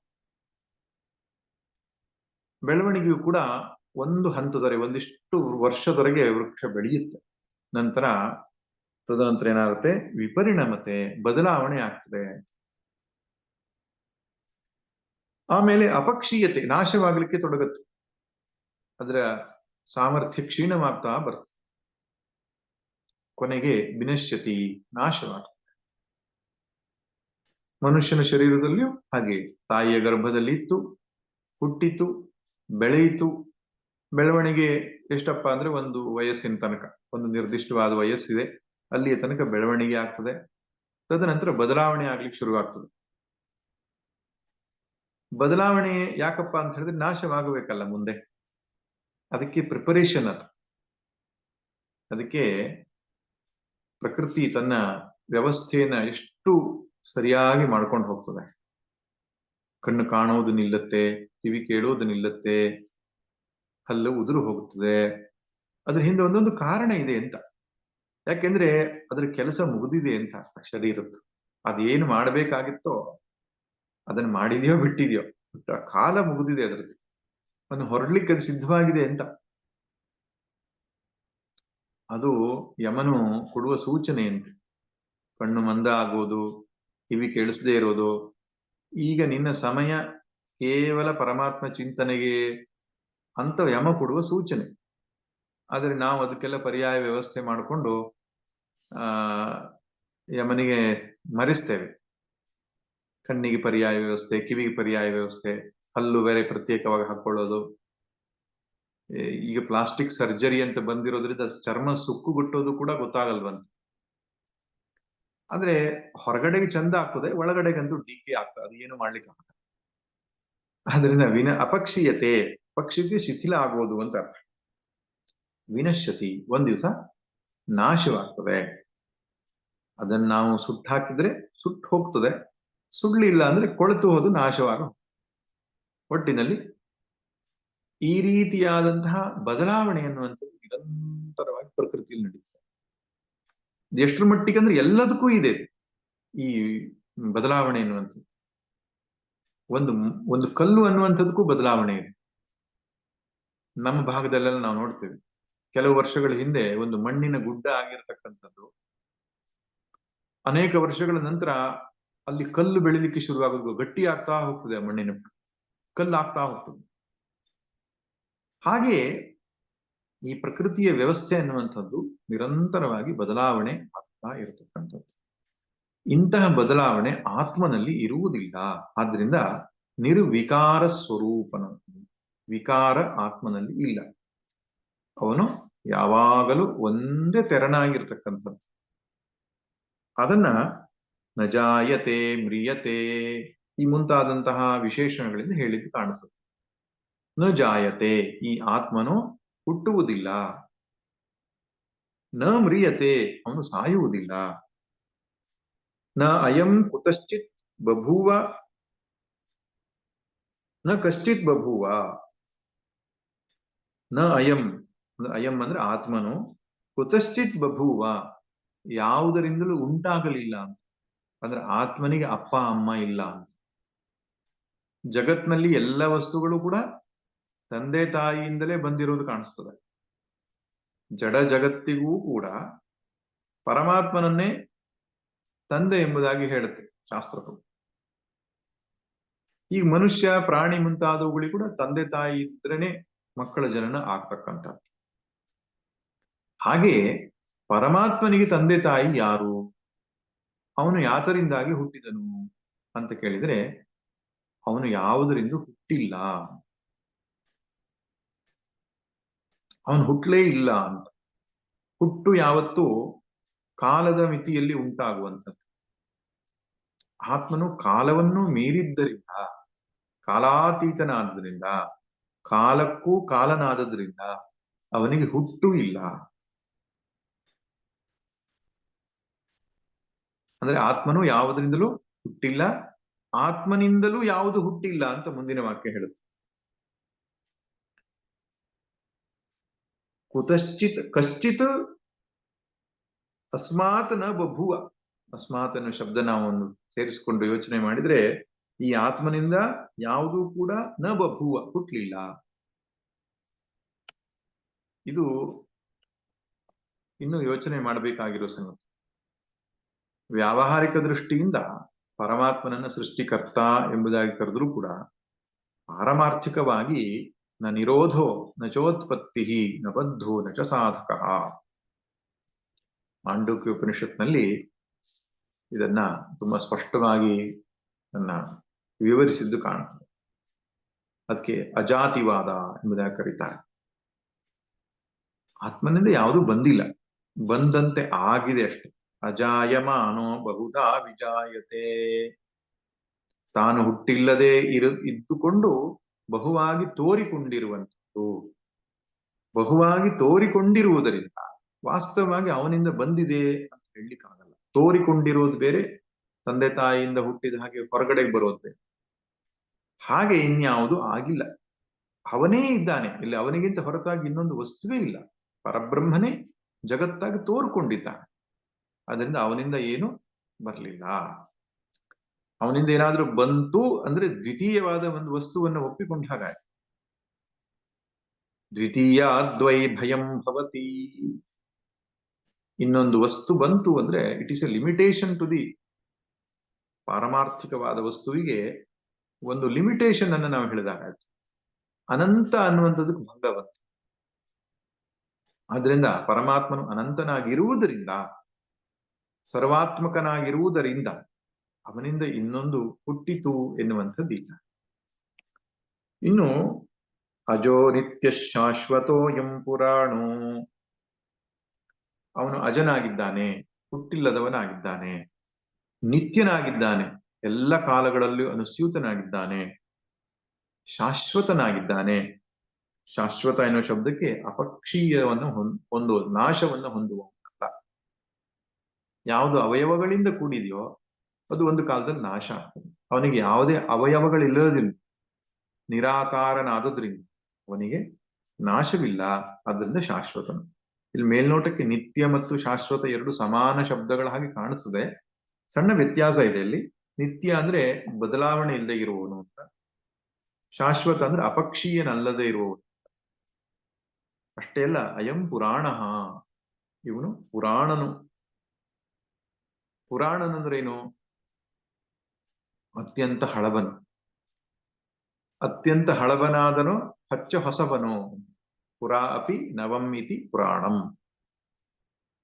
ಬೆಳವಣಿಗೆಯು ಕೂಡ ಒಂದು ಹಂತದವರೆಗೆ, ಒಂದಿಷ್ಟು ವರ್ಷದವರೆಗೆ ವೃಕ್ಷ ಬೆಳೆಯುತ್ತೆ. ತದನಂತರ ಏನಾಗುತ್ತೆ? ವಿಪರಿಣಮತೆ ಬದಲಾವಣೆ ಆಗ್ತದೆ. ಆಮೇಲೆ ಅಪಕ್ಷೀಯತೆ ನಾಶವಾಗಲಿಕ್ಕೆ ತೊಡಗುತ್ತೆ. ಅದರ ಸಾಮರ್ಥ್ಯ ಕ್ಷೀಣವಾಗ್ತಾ ಬರುತ್ತೆ. ಕೊನೆಗೆ ವಿನಶ್ಯತಿ ನಾಶವಾಗ್ತದೆ. ಮನುಷ್ಯನ ಶರೀರದಲ್ಲಿಯೂ ಹಾಗೆ ತಾಯಿಯ ಗರ್ಭದಲ್ಲಿ ಇತ್ತು, ಹುಟ್ಟಿತು, ಬೆಳೆಯಿತು. ಬೆಳವಣಿಗೆ ಎಷ್ಟಪ್ಪ ಅಂದ್ರೆ ಒಂದು ವಯಸ್ಸಿನ ತನಕ, ಒಂದು ನಿರ್ದಿಷ್ಟವಾದ ವಯಸ್ಸಿದೆ, ಅಲ್ಲಿಯ ತನಕ ಬೆಳವಣಿಗೆ ಆಗ್ತದೆ. ತದನಂತರ ಬದಲಾವಣೆ ಆಗ್ಲಿಕ್ಕೆ ಶುರುವಾಗ್ತದೆ. ಬದಲಾವಣೆ ಯಾಕಪ್ಪ ಅಂತ ಹೇಳಿದ್ರೆ ನಾಶವಾಗಬೇಕಲ್ಲ ಮುಂದೆ. ಅದಕ್ಕೆ ಪ್ರಿಪರೇಷನ್ ಅದು. ಅದಕ್ಕೆ ಪ್ರಕೃತಿ ತನ್ನ ವ್ಯವಸ್ಥೆಯನ್ನ ಎಷ್ಟು ಸರಿಯಾಗಿ ಮಾಡ್ಕೊಂಡು ಹೋಗ್ತದೆ. ಕಣ್ಣು ಕಾಣುವುದು ನಿಲ್ಲತ್ತೆ, ಕಿವಿ ಕೇಳುವುದು ನಿಲ್ಲತ್ತೆ, ಹಲ್ಲು ಉದುರು ಹೋಗುತ್ತದೆ, ಅದ್ರ ಹಿಂದೆ ಒಂದೊಂದು ಕಾರಣ ಇದೆ ಅಂತ. ಯಾಕೆಂದ್ರೆ ಅದ್ರ ಕೆಲಸ ಮುಗಿದಿದೆ ಅಂತ ಅರ್ಥ ಶರೀರದ್ದು. ಅದೇನು ಮಾಡ್ಬೇಕಾಗಿತ್ತೋ ಅದನ್ನ ಮಾಡಿದ್ಯೋ ಬಿಟ್ಟಿದ್ಯೋ, ಕಾಲ ಮುಗಿದಿದೆ ಅದ್ರದ್ದು, ಒಂದು ಹೊರಡ್ಲಿಕ್ಕೆ ಅದು ಸಿದ್ಧವಾಗಿದೆ ಅಂತ. ಅದು ಯಮನು ಕೊಡುವ ಸೂಚನೆ ಅಂತ. ಕಣ್ಣು ಮಂದ ಆಗೋದು, ಕಿವಿ ಕೇಳಿಸದೇ ಇರೋದು, ಈಗ ನಿನ್ನ ಸಮಯ ಕೇವಲ ಪರಮಾತ್ಮ ಚಿಂತನೆಗೆ ಅಂತ ಯಮ ಕೊಡುವ ಸೂಚನೆ. ಆದ್ರೆ ನಾವು ಅದಕ್ಕೆಲ್ಲ ಪರ್ಯಾಯ ವ್ಯವಸ್ಥೆ ಮಾಡಿಕೊಂಡು ಆ ಯಮನಿಗೆ ಮರೆಸ್ತೇವೆ. ಕಣ್ಣಿಗೆ ಪರ್ಯಾಯ ವ್ಯವಸ್ಥೆ, ಕಿವಿಗೆ ಪರ್ಯಾಯ ವ್ಯವಸ್ಥೆ, ಹಲ್ಲು ಬೇರೆ ಪ್ರತ್ಯೇಕವಾಗಿ ಹಾಕೊಳ್ಳೋದು. ಈಗ ಪ್ಲಾಸ್ಟಿಕ್ ಸರ್ಜರಿ ಅಂತ ಬಂದಿರೋದ್ರಿಂದ ಚರ್ಮ ಸುಕ್ಕುಗುಟ್ಟೋದು ಕೂಡ ಗೊತ್ತಾಗಲ್ವಂತ. ಆದ್ರೆ ಹೊರಗಡೆಗೆ ಚಂದ ಆಗ್ತದೆ, ಒಳಗಡೆಗಂತೂ ಡಿಕೆ ಆಗ್ತದೆ, ಅದು ಏನು ಮಾಡ್ಲಿಕ್ಕೆ ಆಗಲ್ಲ. ಆದ್ರಿಂದ ಅಪಕ್ಷೀಯತೆ, ಪಕ್ಷಿಗೆ ಶಿಥಿಲ ಆಗೋದು ಅಂತ ಅರ್ಥ. ವಿನಶ್ಯತಿ, ಒಂದ್ ದಿವಸ ನಾಶವಾಗ್ತದೆ. ಅದನ್ನ ನಾವು ಸುಟ್ಟು ಹಾಕಿದ್ರೆ ಸುಟ್ಟು ಹೋಗ್ತದೆ, ಸುಡ್ಲಿಲ್ಲ ಅಂದ್ರೆ ಕೊಳೆತು ಹೋದು ನಾಶವಾಗ. ಒಟ್ಟಿನಲ್ಲಿ ಈ ರೀತಿಯಾದಂತಹ ಬದಲಾವಣೆ ಅನ್ನುವಂಥದ್ದು ನಿರಂತರವಾಗಿ ಪ್ರಕೃತಿಯಲ್ಲಿ ನಡೀತದೆ. ಎಷ್ಟರ ಮಟ್ಟಿಗೆ ಅಂದ್ರೆ ಎಲ್ಲದಕ್ಕೂ ಇದೆ ಈ ಬದಲಾವಣೆ ಅನ್ನುವಂಥದ್ದು. ಒಂದು ಕಲ್ಲು ಅನ್ನುವಂಥದ್ದಕ್ಕೂ ಬದಲಾವಣೆ ಇದೆ. ನಮ್ಮ ಭಾಗದಲ್ಲೆಲ್ಲ ನಾವು ನೋಡ್ತೇವೆ, ಕೆಲವು ವರ್ಷಗಳ ಹಿಂದೆ ಒಂದು ಮಣ್ಣಿನ ಗುಡ್ಡ ಆಗಿರತಕ್ಕಂಥದ್ದು ಅನೇಕ ವರ್ಷಗಳ ನಂತರ ಅಲ್ಲಿ ಕಲ್ಲು ಬೆಳಿಲಿಕ್ಕೆ ಶುರುವಾಗೋದು, ಗಟ್ಟಿ ಆಗ್ತಾ ಹೋಗ್ತದೆ, ಆ ಮಣ್ಣಿನ ಕಲ್ಲು ಆಗ್ತಾ ಹೋಗ್ತದೆ. ಹಾಗೆಯೇ ಈ ಪ್ರಕೃತಿಯ ವ್ಯವಸ್ಥೆ ಅನ್ನುವಂಥದ್ದು ನಿರಂತರವಾಗಿ ಬದಲಾವಣೆ ಆಗ್ತಾ ಇರತಕ್ಕಂಥದ್ದು. ಇಂತಹ ಬದಲಾವಣೆ ಆತ್ಮನಲ್ಲಿ ಇರುವುದಿಲ್ಲ. ಆದ್ರಿಂದ ನಿರ್ವಿಕಾರ ಸ್ವರೂಪನ, ವಿಕಾರ ಆತ್ಮನಲ್ಲಿ ಇಲ್ಲ. ಅವನು ಯಾವಾಗಲೂ ಒಂದೇ ತೆರನಾಗಿರ್ತಕ್ಕಂಥದ್ದು. ಅದನ್ನ ನಜಾಯತೆ, ಮ್ರಿಯತೆ ಈ ಮುಂತಾದಂತಹ ವಿಶೇಷಣಗಳಿಂದ ಹೇಳಿದ್ದು ಕಾಣಿಸುತ್ತೆ. ನ ಜಾಯತೆ, ಈ ಆತ್ಮನು ಹುಟ್ಟುವುದಿಲ್ಲ. ನ ಮ್ರಿಯತೆ, ಅವನು ಸಾಯುವುದಿಲ್ಲ. ನ ಅಯಂ ಕುತಶ್ಚಿತ್ ಬಭೂವ ನ ಕಶ್ಚಿತ್ ಬಭೂವ. ನ ಅಯಂ, ಅಯಂ ಅಂದ್ರೆ ಆತ್ಮನು, ಕುತಶ್ಚಿತ್ ಬಭೂವ, ಯಾವುದರಿಂದಲೂ ಉಂಟಾಗಲಿಲ್ಲ ಅಂತ. ಅಂದ್ರೆ ಆತ್ಮನಿಗೆ ಅಪ್ಪ ಅಮ್ಮ ಇಲ್ಲ ಅಂತ. ಜಗತ್ನಲ್ಲಿ ಎಲ್ಲ ವಸ್ತುಗಳು ಕೂಡ ತಂದೆ ತಾಯಿಯಿಂದಲೇ ಬಂದಿರೋದು ಕಾಣಿಸ್ತದೆ. ಜಡ ಜಗತ್ತಿಗೂ ಕೂಡ ಪರಮಾತ್ಮನನ್ನೇ ತಂದೆ ಎಂಬುದಾಗಿ ಹೇಳುತ್ತೆ ಶಾಸ್ತ್ರಗಳು. ಈ ಮನುಷ್ಯ, ಪ್ರಾಣಿ ಮುಂತಾದವುಗಳಿಗೆ ಕೂಡ ತಂದೆ ತಾಯಿ ಇದ್ರೇನೆ ಮಕ್ಕಳ ಜನನ ಆಗ್ತಕ್ಕಂಥದ್ದು. ಹಾಗೆಯೇ ಪರಮಾತ್ಮನಿಗೆ ತಂದೆ ತಾಯಿ ಯಾರು? ಅವನು ಯಾತರಿಂದಾಗಿ ಹುಟ್ಟಿದನು ಅಂತ ಕೇಳಿದ್ರೆ, ಅವನು ಯಾವುದರಿಂದ ಹುಟ್ಟಿಲ್ಲ, ಅವನು ಹುಟ್ಟಲೇ ಇಲ್ಲ ಅಂತ. ಹುಟ್ಟು ಯಾವತ್ತೂ ಕಾಲದ ಮಿತಿಯಲ್ಲಿ ಉಂಟಾಗುವಂಥದ್ದು. ಆತ್ಮನು ಕಾಲವನ್ನು ಮೀರಿದ್ದರಿಂದ, ಕಾಲಾತೀತನಾದ್ದರಿಂದ, ಕಾಲಕ್ಕೂ ಕಾಲನಾದದ್ರಿಂದ ಅವನಿಗೆ ಹುಟ್ಟು ಇಲ್ಲ. ಅಂದ್ರೆ ಆತ್ಮನು ಯಾವುದರಿಂದಲೂ ಹುಟ್ಟಿಲ್ಲ, ಆತ್ಮನಿಂದಲೂ ಯಾವುದು ಹುಟ್ಟಿಲ್ಲ ಅಂತ ಮುಂದಿನ ವಾಕ್ಯ ಹೇಳುತ್ತೆ. ಕುತಶ್ಚಿತ್ ಕಶ್ಚಿತ್ ಅಸ್ಮಾತ್ ನ ಬಭುವ. ಅಸ್ಮಾತ್ ಅನ್ನೋ ಶಬ್ದ ನಾವು ಒಂದು ಸೇರಿಸಿಕೊಂಡು ಯೋಚನೆ ಮಾಡಿದ್ರೆ, ಈ ಆತ್ಮನಿಂದ ಯಾವುದೂ ಕೂಡ ನ ಬಭುವ, ಹುಟ್ಟಲಿಲ್ಲ. ಇದು ಇನ್ನು ಯೋಚನೆ ಮಾಡಬೇಕಾಗಿರೋ ಸಂಗತಿ. ವ್ಯಾವಹಾರಿಕ ದೃಷ್ಟಿಯಿಂದ ಪರಮಾತ್ಮನನ್ನ ಸೃಷ್ಟಿಕರ್ತ ಎಂಬುದಾಗಿ ಕರೆದರೂ ಕೂಡ, ಪಾರಮಾರ್ಥಿಕವಾಗಿ ನ ನಿರೋಧೋ ನ ಚೋತ್ಪತ್ತಿ ನ ಬದ್ಧೋ ನ ಚ ಸಾಧಕ. ಮಾಂಡೂಕ್ಯ ಉಪನಿಷತ್ನಲ್ಲಿ ಇದನ್ನ ತುಂಬಾ ಸ್ಪಷ್ಟವಾಗಿ ನನ್ನ ವಿವರಿಸಿದ್ದು ಕಾಣುತ್ತದೆ. ಅದಕ್ಕೆ ಅಜಾತಿವಾದ ಎಂಬುದಾಗಿ ಕರೀತಾರೆ. ಆತ್ಮನಿಂದ ಯಾವುದೂ ಬಂದಿಲ್ಲ, ಬಂದಂತೆ ಆಗಿದೆ ಅಷ್ಟೆ. ಅಜಾಯಮಾನೋ ಬಹುಧಾ ವಿಜಾಯತೆ. ತಾನು ಹುಟ್ಟಿಲ್ಲದೆ ಇದ್ದುಕೊಂಡು ಬಹುವಾಗಿ ತೋರಿಕೊಂಡಿರುವಂಥದ್ದು. ಬಹುವಾಗಿ ತೋರಿಕೊಂಡಿರುವುದರಿಂದ ವಾಸ್ತವವಾಗಿ ಅವನಿಂದ ಬಂದಿದೆ ಅಂತ ಹೇಳಲಿಕ್ಕಾಗಲ್ಲ. ತೋರಿಕೊಂಡಿರೋದು ಬೇರೆ, ತಂದೆ ತಾಯಿಯಿಂದ ಹುಟ್ಟಿದ ಹಾಗೆ ಹೊರಗಡೆಗೆ ಬರೋದು ಬೇರೆ. ಹಾಗೆ ಇನ್ಯಾವುದು ಆಗಿಲ್ಲ. ಅವನೇ ಇದ್ದಾನೆ ಇಲ್ಲಿ, ಅವನಿಗಿಂತ ಹೊರತಾಗಿ ಇನ್ನೊಂದು ವಸ್ತುವೇ ಇಲ್ಲ. ಪರಬ್ರಹ್ಮನೇ ಜಗತ್ತಾಗಿ ತೋರ್ಕೊಂಡಿದ್ದಾನೆ. ಅದರಿಂದ ಅವನಿಂದ ಏನು ಬರಲಿಲ್ಲ. ಅವನಿಂದ ಏನಾದ್ರೂ ಬಂತು ಅಂದ್ರೆ ದ್ವಿತೀಯವಾದ ಒಂದು ವಸ್ತುವನ್ನು ಒಪ್ಪಿಕೊಂಡ ಹಾಗಾಯ್ತು. ದ್ವಿತೀಯ ದ್ವೈ ಭಯಂ ಭವತಿ. ಇನ್ನೊಂದು ವಸ್ತು ಬಂತು ಅಂದ್ರೆ it is a limitation to the ಪಾರಮಾರ್ಥಿಕವಾದ ವಸ್ತುವಿಗೆ ಒಂದು ಲಿಮಿಟೇಷನ್ ಅನ್ನು ನಾವು ಹೇಳಿದಾಗಾಯ್ತು. ಅನಂತ ಅನ್ನುವಂಥದ್ದಕ್ಕೆ ಭಂಗ ಬಂತು. ಆದ್ರಿಂದ ಪರಮಾತ್ಮನು ಅನಂತನಾಗಿರುವುದರಿಂದ, ಸರ್ವಾತ್ಮಕನಾಗಿರುವುದರಿಂದ ಅವನಿಂದ ಇನ್ನೊಂದು ಹುಟ್ಟಿತು ಎನ್ನುವಂಥದ್ದಿಲ್ಲ. ಇನ್ನು ಅಜೋ ನಿತ್ಯ ಶಾಶ್ವತೋ ಎಂ ಪುರಾಣೋ, ಅವನು ಅಜನಾಗಿದ್ದಾನೆ, ಹುಟ್ಟಿಲ್ಲದವನಾಗಿದ್ದಾನೆ, ನಿತ್ಯನಾಗಿದ್ದಾನೆ, ಎಲ್ಲ ಕಾಲಗಳಲ್ಲಿಯೂ ಅನುಸ್ಯೂತನಾಗಿದ್ದಾನೆ, ಶಾಶ್ವತನಾಗಿದ್ದಾನೆ. ಶಾಶ್ವತ ಎನ್ನುವ ಶಬ್ದಕ್ಕೆ ಅಪಕ್ಷೀಯವನ್ನು ಹೊಂದುವುದು, ನಾಶವನ್ನು ಹೊಂದುವ. ಯಾವುದು ಅವಯವಗಳಿಂದ ಕೂಡಿದೆಯೋ ಅದು ಒಂದು ಕಾಲದಲ್ಲಿ ನಾಶ ಆಗ್ತದೆ. ಅವನಿಗೆ ಯಾವುದೇ ಅವಯವಗಳಿಲ್ಲದಿಲ್ಲ, ನಿರಾಕಾರನಾದದ್ರಿಂದ ಅವನಿಗೆ ನಾಶವಿಲ್ಲ. ಅದರಿಂದ ಶಾಶ್ವತನು. ಇಲ್ಲಿ ಮೇಲ್ನೋಟಕ್ಕೆ ನಿತ್ಯ ಮತ್ತು ಶಾಶ್ವತ ಎರಡು ಸಮಾನ ಶಬ್ದಗಳ ಹಾಗೆ ಕಾಣಿಸ್ತದೆ. ಸಣ್ಣ ವ್ಯತ್ಯಾಸ ಇದೆ ಇಲ್ಲಿ. ನಿತ್ಯ ಅಂದ್ರೆ ಬದಲಾವಣೆ ಇಲ್ಲದೆ ಇರುವವನು ಅಂತ, ಶಾಶ್ವತ ಅಂದ್ರೆ ಅಪಕ್ಷೀಯನಲ್ಲದೆ ಇರುವವನು. ಅಷ್ಟೇ ಅಲ್ಲ, ಅಯಂ ಪುರಾಣ, ಇವನು ಪುರಾಣನು. ಪುರಾಣನಂದ್ರೇನು? ಅತ್ಯಂತ ಹಳಬನು. ಅತ್ಯಂತ ಹಳಬನಾದನು ಹಚ್ಚ ಹೊಸಬನು. ಪುರಾ ಅಪಿ ನವಂ ಇತಿ ಪುರಾಣಂ.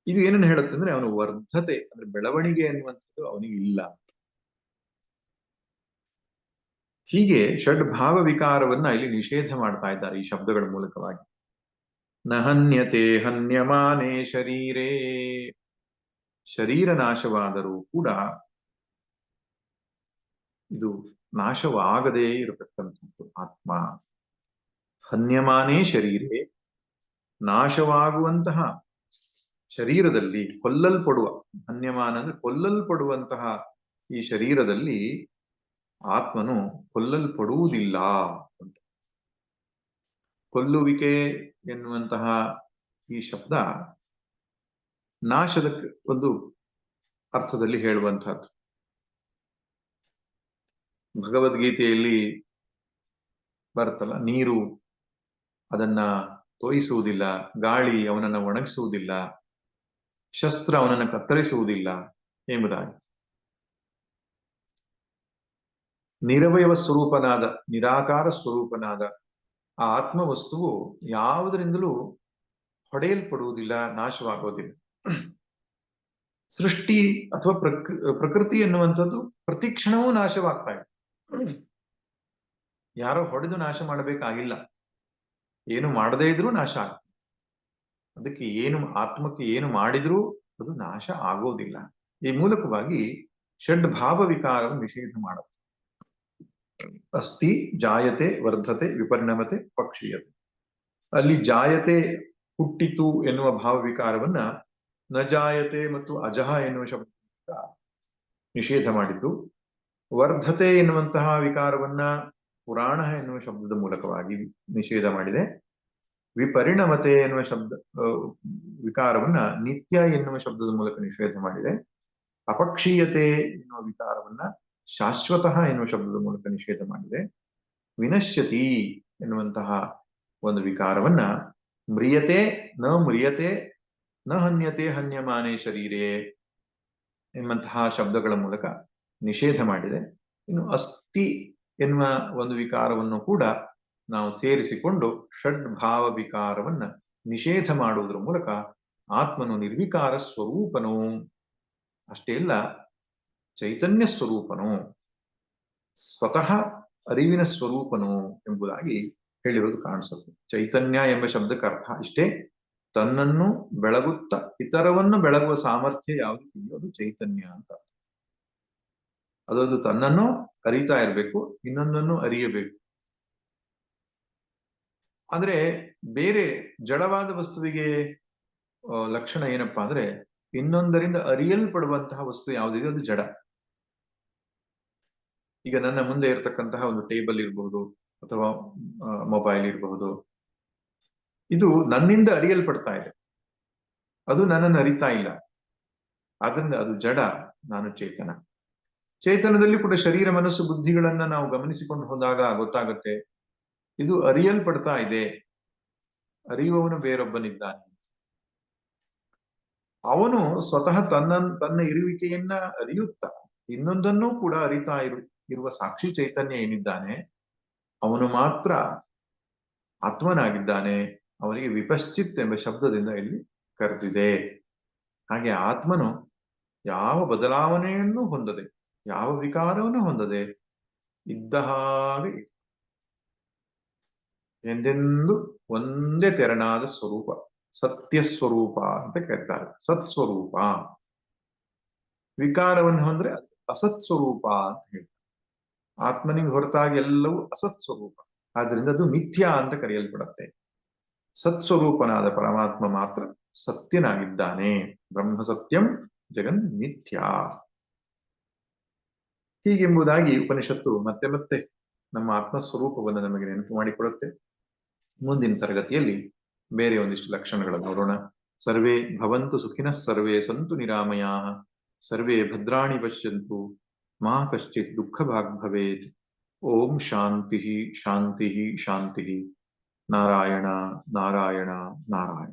ಇದು ಏನನ್ನು ಹೇಳುತ್ತೆ ಅಂದ್ರೆ ಅವನು ವರ್ಧತೆ ಅಂದ್ರೆ ಬೆಳವಣಿಗೆ ಅನ್ನುವಂಥದ್ದು ಅವನಿಗೆ ಇಲ್ಲ. ಹೀಗೆ ಷಡ್ಭಾವ ವಿಕಾರವನ್ನ ಇಲ್ಲಿ ನಿಷೇಧ ಮಾಡ್ತಾ ಇದ್ದಾರೆ ಈ ಶಬ್ದಗಳ ಮೂಲಕವಾಗಿ. ನ ಹನ್ಯತೆ ಹನ್ಯಮಾನೇ ಶರೀರೇ, ಶರೀರ ನಾಶವಾದರೂ ಕೂಡ ಇದು ನಾಶವಾಗದೇ ಇರತಕ್ಕಂಥದ್ದು ಆತ್ಮ. ಹನ್ಯಮಾನೇ ಶರೀರೇ, ನಾಶವಾಗುವಂತಹ ಶರೀರದಲ್ಲಿ, ಕೊಲ್ಲಲ್ಪಡುವ, ಹನ್ಯಮಾನ ಅಂದ್ರೆ ಕೊಲ್ಲಲ್ಪಡುವಂತಹ ಈ ಶರೀರದಲ್ಲಿ ಆತ್ಮನು ಕೊಲ್ಲಲ್ಪಡುವುದಿಲ್ಲ ಅಂತ. ಕೊಲ್ಲುವಿಕೆ ಎನ್ನುವಂತಹ ಈ ಶಬ್ದ ನಾಶದ ಒಂದು ಅರ್ಥದಲ್ಲಿ ಹೇಳುವಂತಹದ್ದು. ಭಗವದ್ಗೀತೆಯಲ್ಲಿ ಬರುತ್ತಲ್ಲ, ನೀರು ಅದನ್ನ ತೋಯಿಸುವುದಿಲ್ಲ, ಗಾಳಿ ಅವನನ್ನ ಒಣಗಿಸುವುದಿಲ್ಲ, ಶಸ್ತ್ರ ಅವನನ್ನು ಕತ್ತರಿಸುವುದಿಲ್ಲ ಎಂಬುದಾಗಿ. ನಿರವಯವ ಸ್ವರೂಪನಾದ, ನಿರಾಕಾರ ಸ್ವರೂಪನಾದ ಆ ಆತ್ಮವಸ್ತುವು ಯಾವುದರಿಂದಲೂ ಹೊಡೆಯಲ್ಪಡುವುದಿಲ್ಲ, ನಾಶವಾಗೋದಿಲ್ಲ. ಸೃಷ್ಟಿ ಅಥವಾ ಪ್ರಕೃತಿ ಎನ್ನುವಂಥದ್ದು ಪ್ರತಿಕ್ಷಣವೂ ನಾಶವಾಗ್ತಾ ಇದೆ. ಯಾರೋ ಹೊಡೆದು ನಾಶ ಮಾಡಬೇಕಾಗಿಲ್ಲ, ಏನು ಮಾಡದೇ ಇದ್ರೂ ನಾಶ ಆಗ್ತದೆ. ಅದಕ್ಕೆ ಏನು ಆತ್ಮಕ್ಕೆ ಏನು ಮಾಡಿದ್ರೂ ಅದು ನಾಶ ಆಗೋದಿಲ್ಲ. ಈ ಮೂಲಕವಾಗಿ ಷಡ್ಭಾವ ವಿಕಾರವನ್ನು ನಿಷೇಧ ಮಾಡುತ್ತೆ. ಅಸ್ತಿ, ಜಾಯತೆ, ವರ್ಧತೆ, ವಿಪರಿಣಮತೆ, ಪಕ್ಷೀಯತೆ. ಅಲ್ಲಿ ಜಾಯತೆ ಹುಟ್ಟಿತು ಎನ್ನುವ ಭಾವ ವಿಕಾರವನ್ನ ನ ಜಾಯತೆ ಮತ್ತು ಅಜಹ ಎನ್ನುವ ಶಬ್ದ ನಿಷೇಧ ಮಾಡಿದ್ದು. ವರ್ಧತೆ ಎನ್ನುವಂತಹ ವಿಕಾರವನ್ನ ಪುರಾಣ ಎನ್ನುವ ಶಬ್ದದ ಮೂಲಕವಾಗಿ ನಿಷೇಧ ಮಾಡಿದೆ. ವಿಪರಿಣಮತೆ ಎನ್ನುವ ಶಬ್ದ ವಿಕಾರವನ್ನ ನಿತ್ಯ ಎನ್ನುವ ಶಬ್ದದ ಮೂಲಕ ನಿಷೇಧ ಮಾಡಿದೆ. ಅಪಕ್ಷೀಯತೆ ಎನ್ನುವ ವಿಕಾರವನ್ನ ಶಾಶ್ವತಃ ಎನ್ನುವ ಶಬ್ದದ ಮೂಲಕ ನಿಷೇಧ ಮಾಡಿದೆ. ವಿನಶ್ಯತಿ ಎನ್ನುವಂತಹ ಒಂದು ವಿಕಾರವನ್ನ ಮ್ರಿಯತೆ ನ ಮ್ರಿಯತೆ ನ ಹನ್ಯತೆ ಹನ್ಯಮಾನೇ ಶರೀರೇ ಎಂಬಂತಹ ಶಬ್ದಗಳ ಮೂಲಕ ನಿಷೇಧ ಮಾಡಿದೆ. ಇನ್ನು ಅಸ್ಥಿ ಎನ್ನುವ ಒಂದು ವಿಕಾರವನ್ನು ಕೂಡ ನಾವು ಸೇರಿಸಿಕೊಂಡು ಷಡ್ಭಾವ ವಿಕಾರವನ್ನ ನಿಷೇಧ ಮಾಡುವುದರ ಮೂಲಕ ಆತ್ಮನು ನಿರ್ವಿಕಾರ ಸ್ವರೂಪನು. ಅಷ್ಟೇ ಅಲ್ಲ, ಚೈತನ್ಯ ಸ್ವರೂಪನು, ಸ್ವತಃ ಅರಿವಿನ ಸ್ವರೂಪನು ಎಂಬುದಾಗಿ ಹೇಳಿರೋದು ಕಾಣಿಸುತ್ತೆ. ಚೈತನ್ಯ ಎಂಬ ಶಬ್ದಕ್ಕೆ ಅರ್ಥ ಇಷ್ಟೇ, ತನ್ನನ್ನು ಬೆಳಗುತ್ತಾ ಇತರವನ್ನು ಬೆಳಗುವ ಸಾಮರ್ಥ್ಯ ಯಾವುದಕ್ಕಿದೆಯೋ ಅದು ಚೈತನ್ಯ ಅಂತ. ಅದೊಂದು ತನ್ನನ್ನು ಅರಿತಾ ಇರಬೇಕು, ಇನ್ನೊಂದನ್ನು ಅರಿಯಬೇಕು. ಆದ್ರೆ ಬೇರೆ ಜಡವಾದ ವಸ್ತುವಿಗೆ ಲಕ್ಷಣ ಏನಪ್ಪಾ ಅಂದ್ರೆ, ಇನ್ನೊಂದರಿಂದ ಅರಿಯಲ್ಪಡುವಂತಹ ವಸ್ತು ಯಾವುದಿದೆ ಅದು ಜಡ. ಈಗ ನನ್ನ ಮುಂದೆ ಇರತಕ್ಕಂತಹ ಒಂದು ಟೇಬಲ್ ಇರಬಹುದು ಅಥವಾ ಮೊಬೈಲ್ ಇರಬಹುದು, ಇದು ನನ್ನಿಂದ ಅರಿಯಲ್ಪಡ್ತಾ ಇದೆ, ಅದು ನನ್ನನ್ನು ಅರಿತಾ ಇಲ್ಲ. ಆದ್ರಿಂದ ಅದು ಜಡ, ನಾನು ಚೇತನ. ಚೇತನದಲ್ಲಿ ಕೂಡ ಶರೀರ ಮನಸ್ಸು ಬುದ್ಧಿಗಳನ್ನ ನಾವು ಗಮನಿಸಿಕೊಂಡು ಹೋದಾಗ ಗೊತ್ತಾಗುತ್ತೆ, ಇದು ಅರಿಯಲ್ಪಡ್ತಾ ಇದೆ. ಅರಿಯುವವನು ಬೇರೊಬ್ಬನಿದ್ದಾನೆ. ಅವನು ಸ್ವತಃ ತನ್ನ ಇರುವಿಕೆಯನ್ನ ಅರಿಯುತ್ತಾ ಇನ್ನೊಂದನ್ನೂ ಕೂಡ ಅರಿತಾ ಇರುವ ಸಾಕ್ಷಿ ಚೈತನ್ಯ ಏನಿದ್ದಾನೆ, ಅವನು ಮಾತ್ರ ಆತ್ಮನಾಗಿದ್ದಾನೆ. ಅವನಿಗೆ ವಿಪಶ್ಚಿತ್ ಎಂಬ ಶಬ್ದದಿಂದ ಇಲ್ಲಿ ಕರೆದಿದೆ. ಹಾಗೆ ಆತ್ಮನು ಯಾವ ಬದಲಾವಣೆಯನ್ನು ಹೊಂದದೆ, ಯಾವ ವಿಕಾರವನ್ನು ಹೊಂದದೆ ಇದ್ದ ಹಾಗೆ ಎಂದೆಂದು ಒಂದೇ ತೆರನಾದ ಸ್ವರೂಪ, ಸತ್ಯ ಸ್ವರೂಪ ಅಂತ ಕರೀತಾರೆ. ಸತ್ಸ್ವರೂಪ. ವಿಕಾರವನ್ನು ಹೊಂದ್ರೆ ಅಸತ್ ಸ್ವರೂಪ ಅಂತ ಹೇಳ್ತಾರೆ. ಆತ್ಮನಿಗೆ ಹೊರತಾಗಿ ಎಲ್ಲವೂ ಅಸತ್ ಸ್ವರೂಪ, ಆದ್ರಿಂದ ಅದು ಮಿಥ್ಯಾ ಅಂತ ಕರೆಯಲ್ಪಡುತ್ತೆ. ಸತ್ಸ್ವರೂಪನಾದ ಪರಮಾತ್ಮ ಮಾತ್ರ ಸತ್ಯನಾಗಿದ್ದಾನೆ. ಬ್ರಹ್ಮ ಸತ್ಯಂ ಜಗನ್ ಮಿಥ್ಯಾ. ಹೀಗೆಂಬುದಾಗಿ ಉಪನಿಷತ್ತು ಮತ್ತೆ ಮತ್ತೆ ನಮ್ಮ ಆತ್ಮಸ್ವರೂಪವನ್ನು ನಮಗೆ ನೆನಪು ಮಾಡಿಕೊಡುತ್ತೆ. ಮುಂದಿನ ತರಗತಿಯಲ್ಲಿ ಬೇರೆ ಒಂದಿಷ್ಟು ಲಕ್ಷಣಗಳನ್ನು ನೋಡೋಣ. ಸರ್ವೇ ಭವಂತು ಸುಖಿನಃ, ಸರ್ವೇ ಸಂತು ನಿರಾಮಯಾಃ, ಸರ್ವೇ ಭದ್ರಾಣಿ ಪಶ್ಯಂತು, ಮಾ ಕಶ್ಚಿತ್ ದುಃಖ ಭಾಗ್ ಭವೇತ್. ಓಂ ಶಾಂತಿ ಶಾಂತಿ ಶಾಂತಿ. ನಾರಾಯಣ ನಾರಾಯಣ ನಾರಾಯಣ.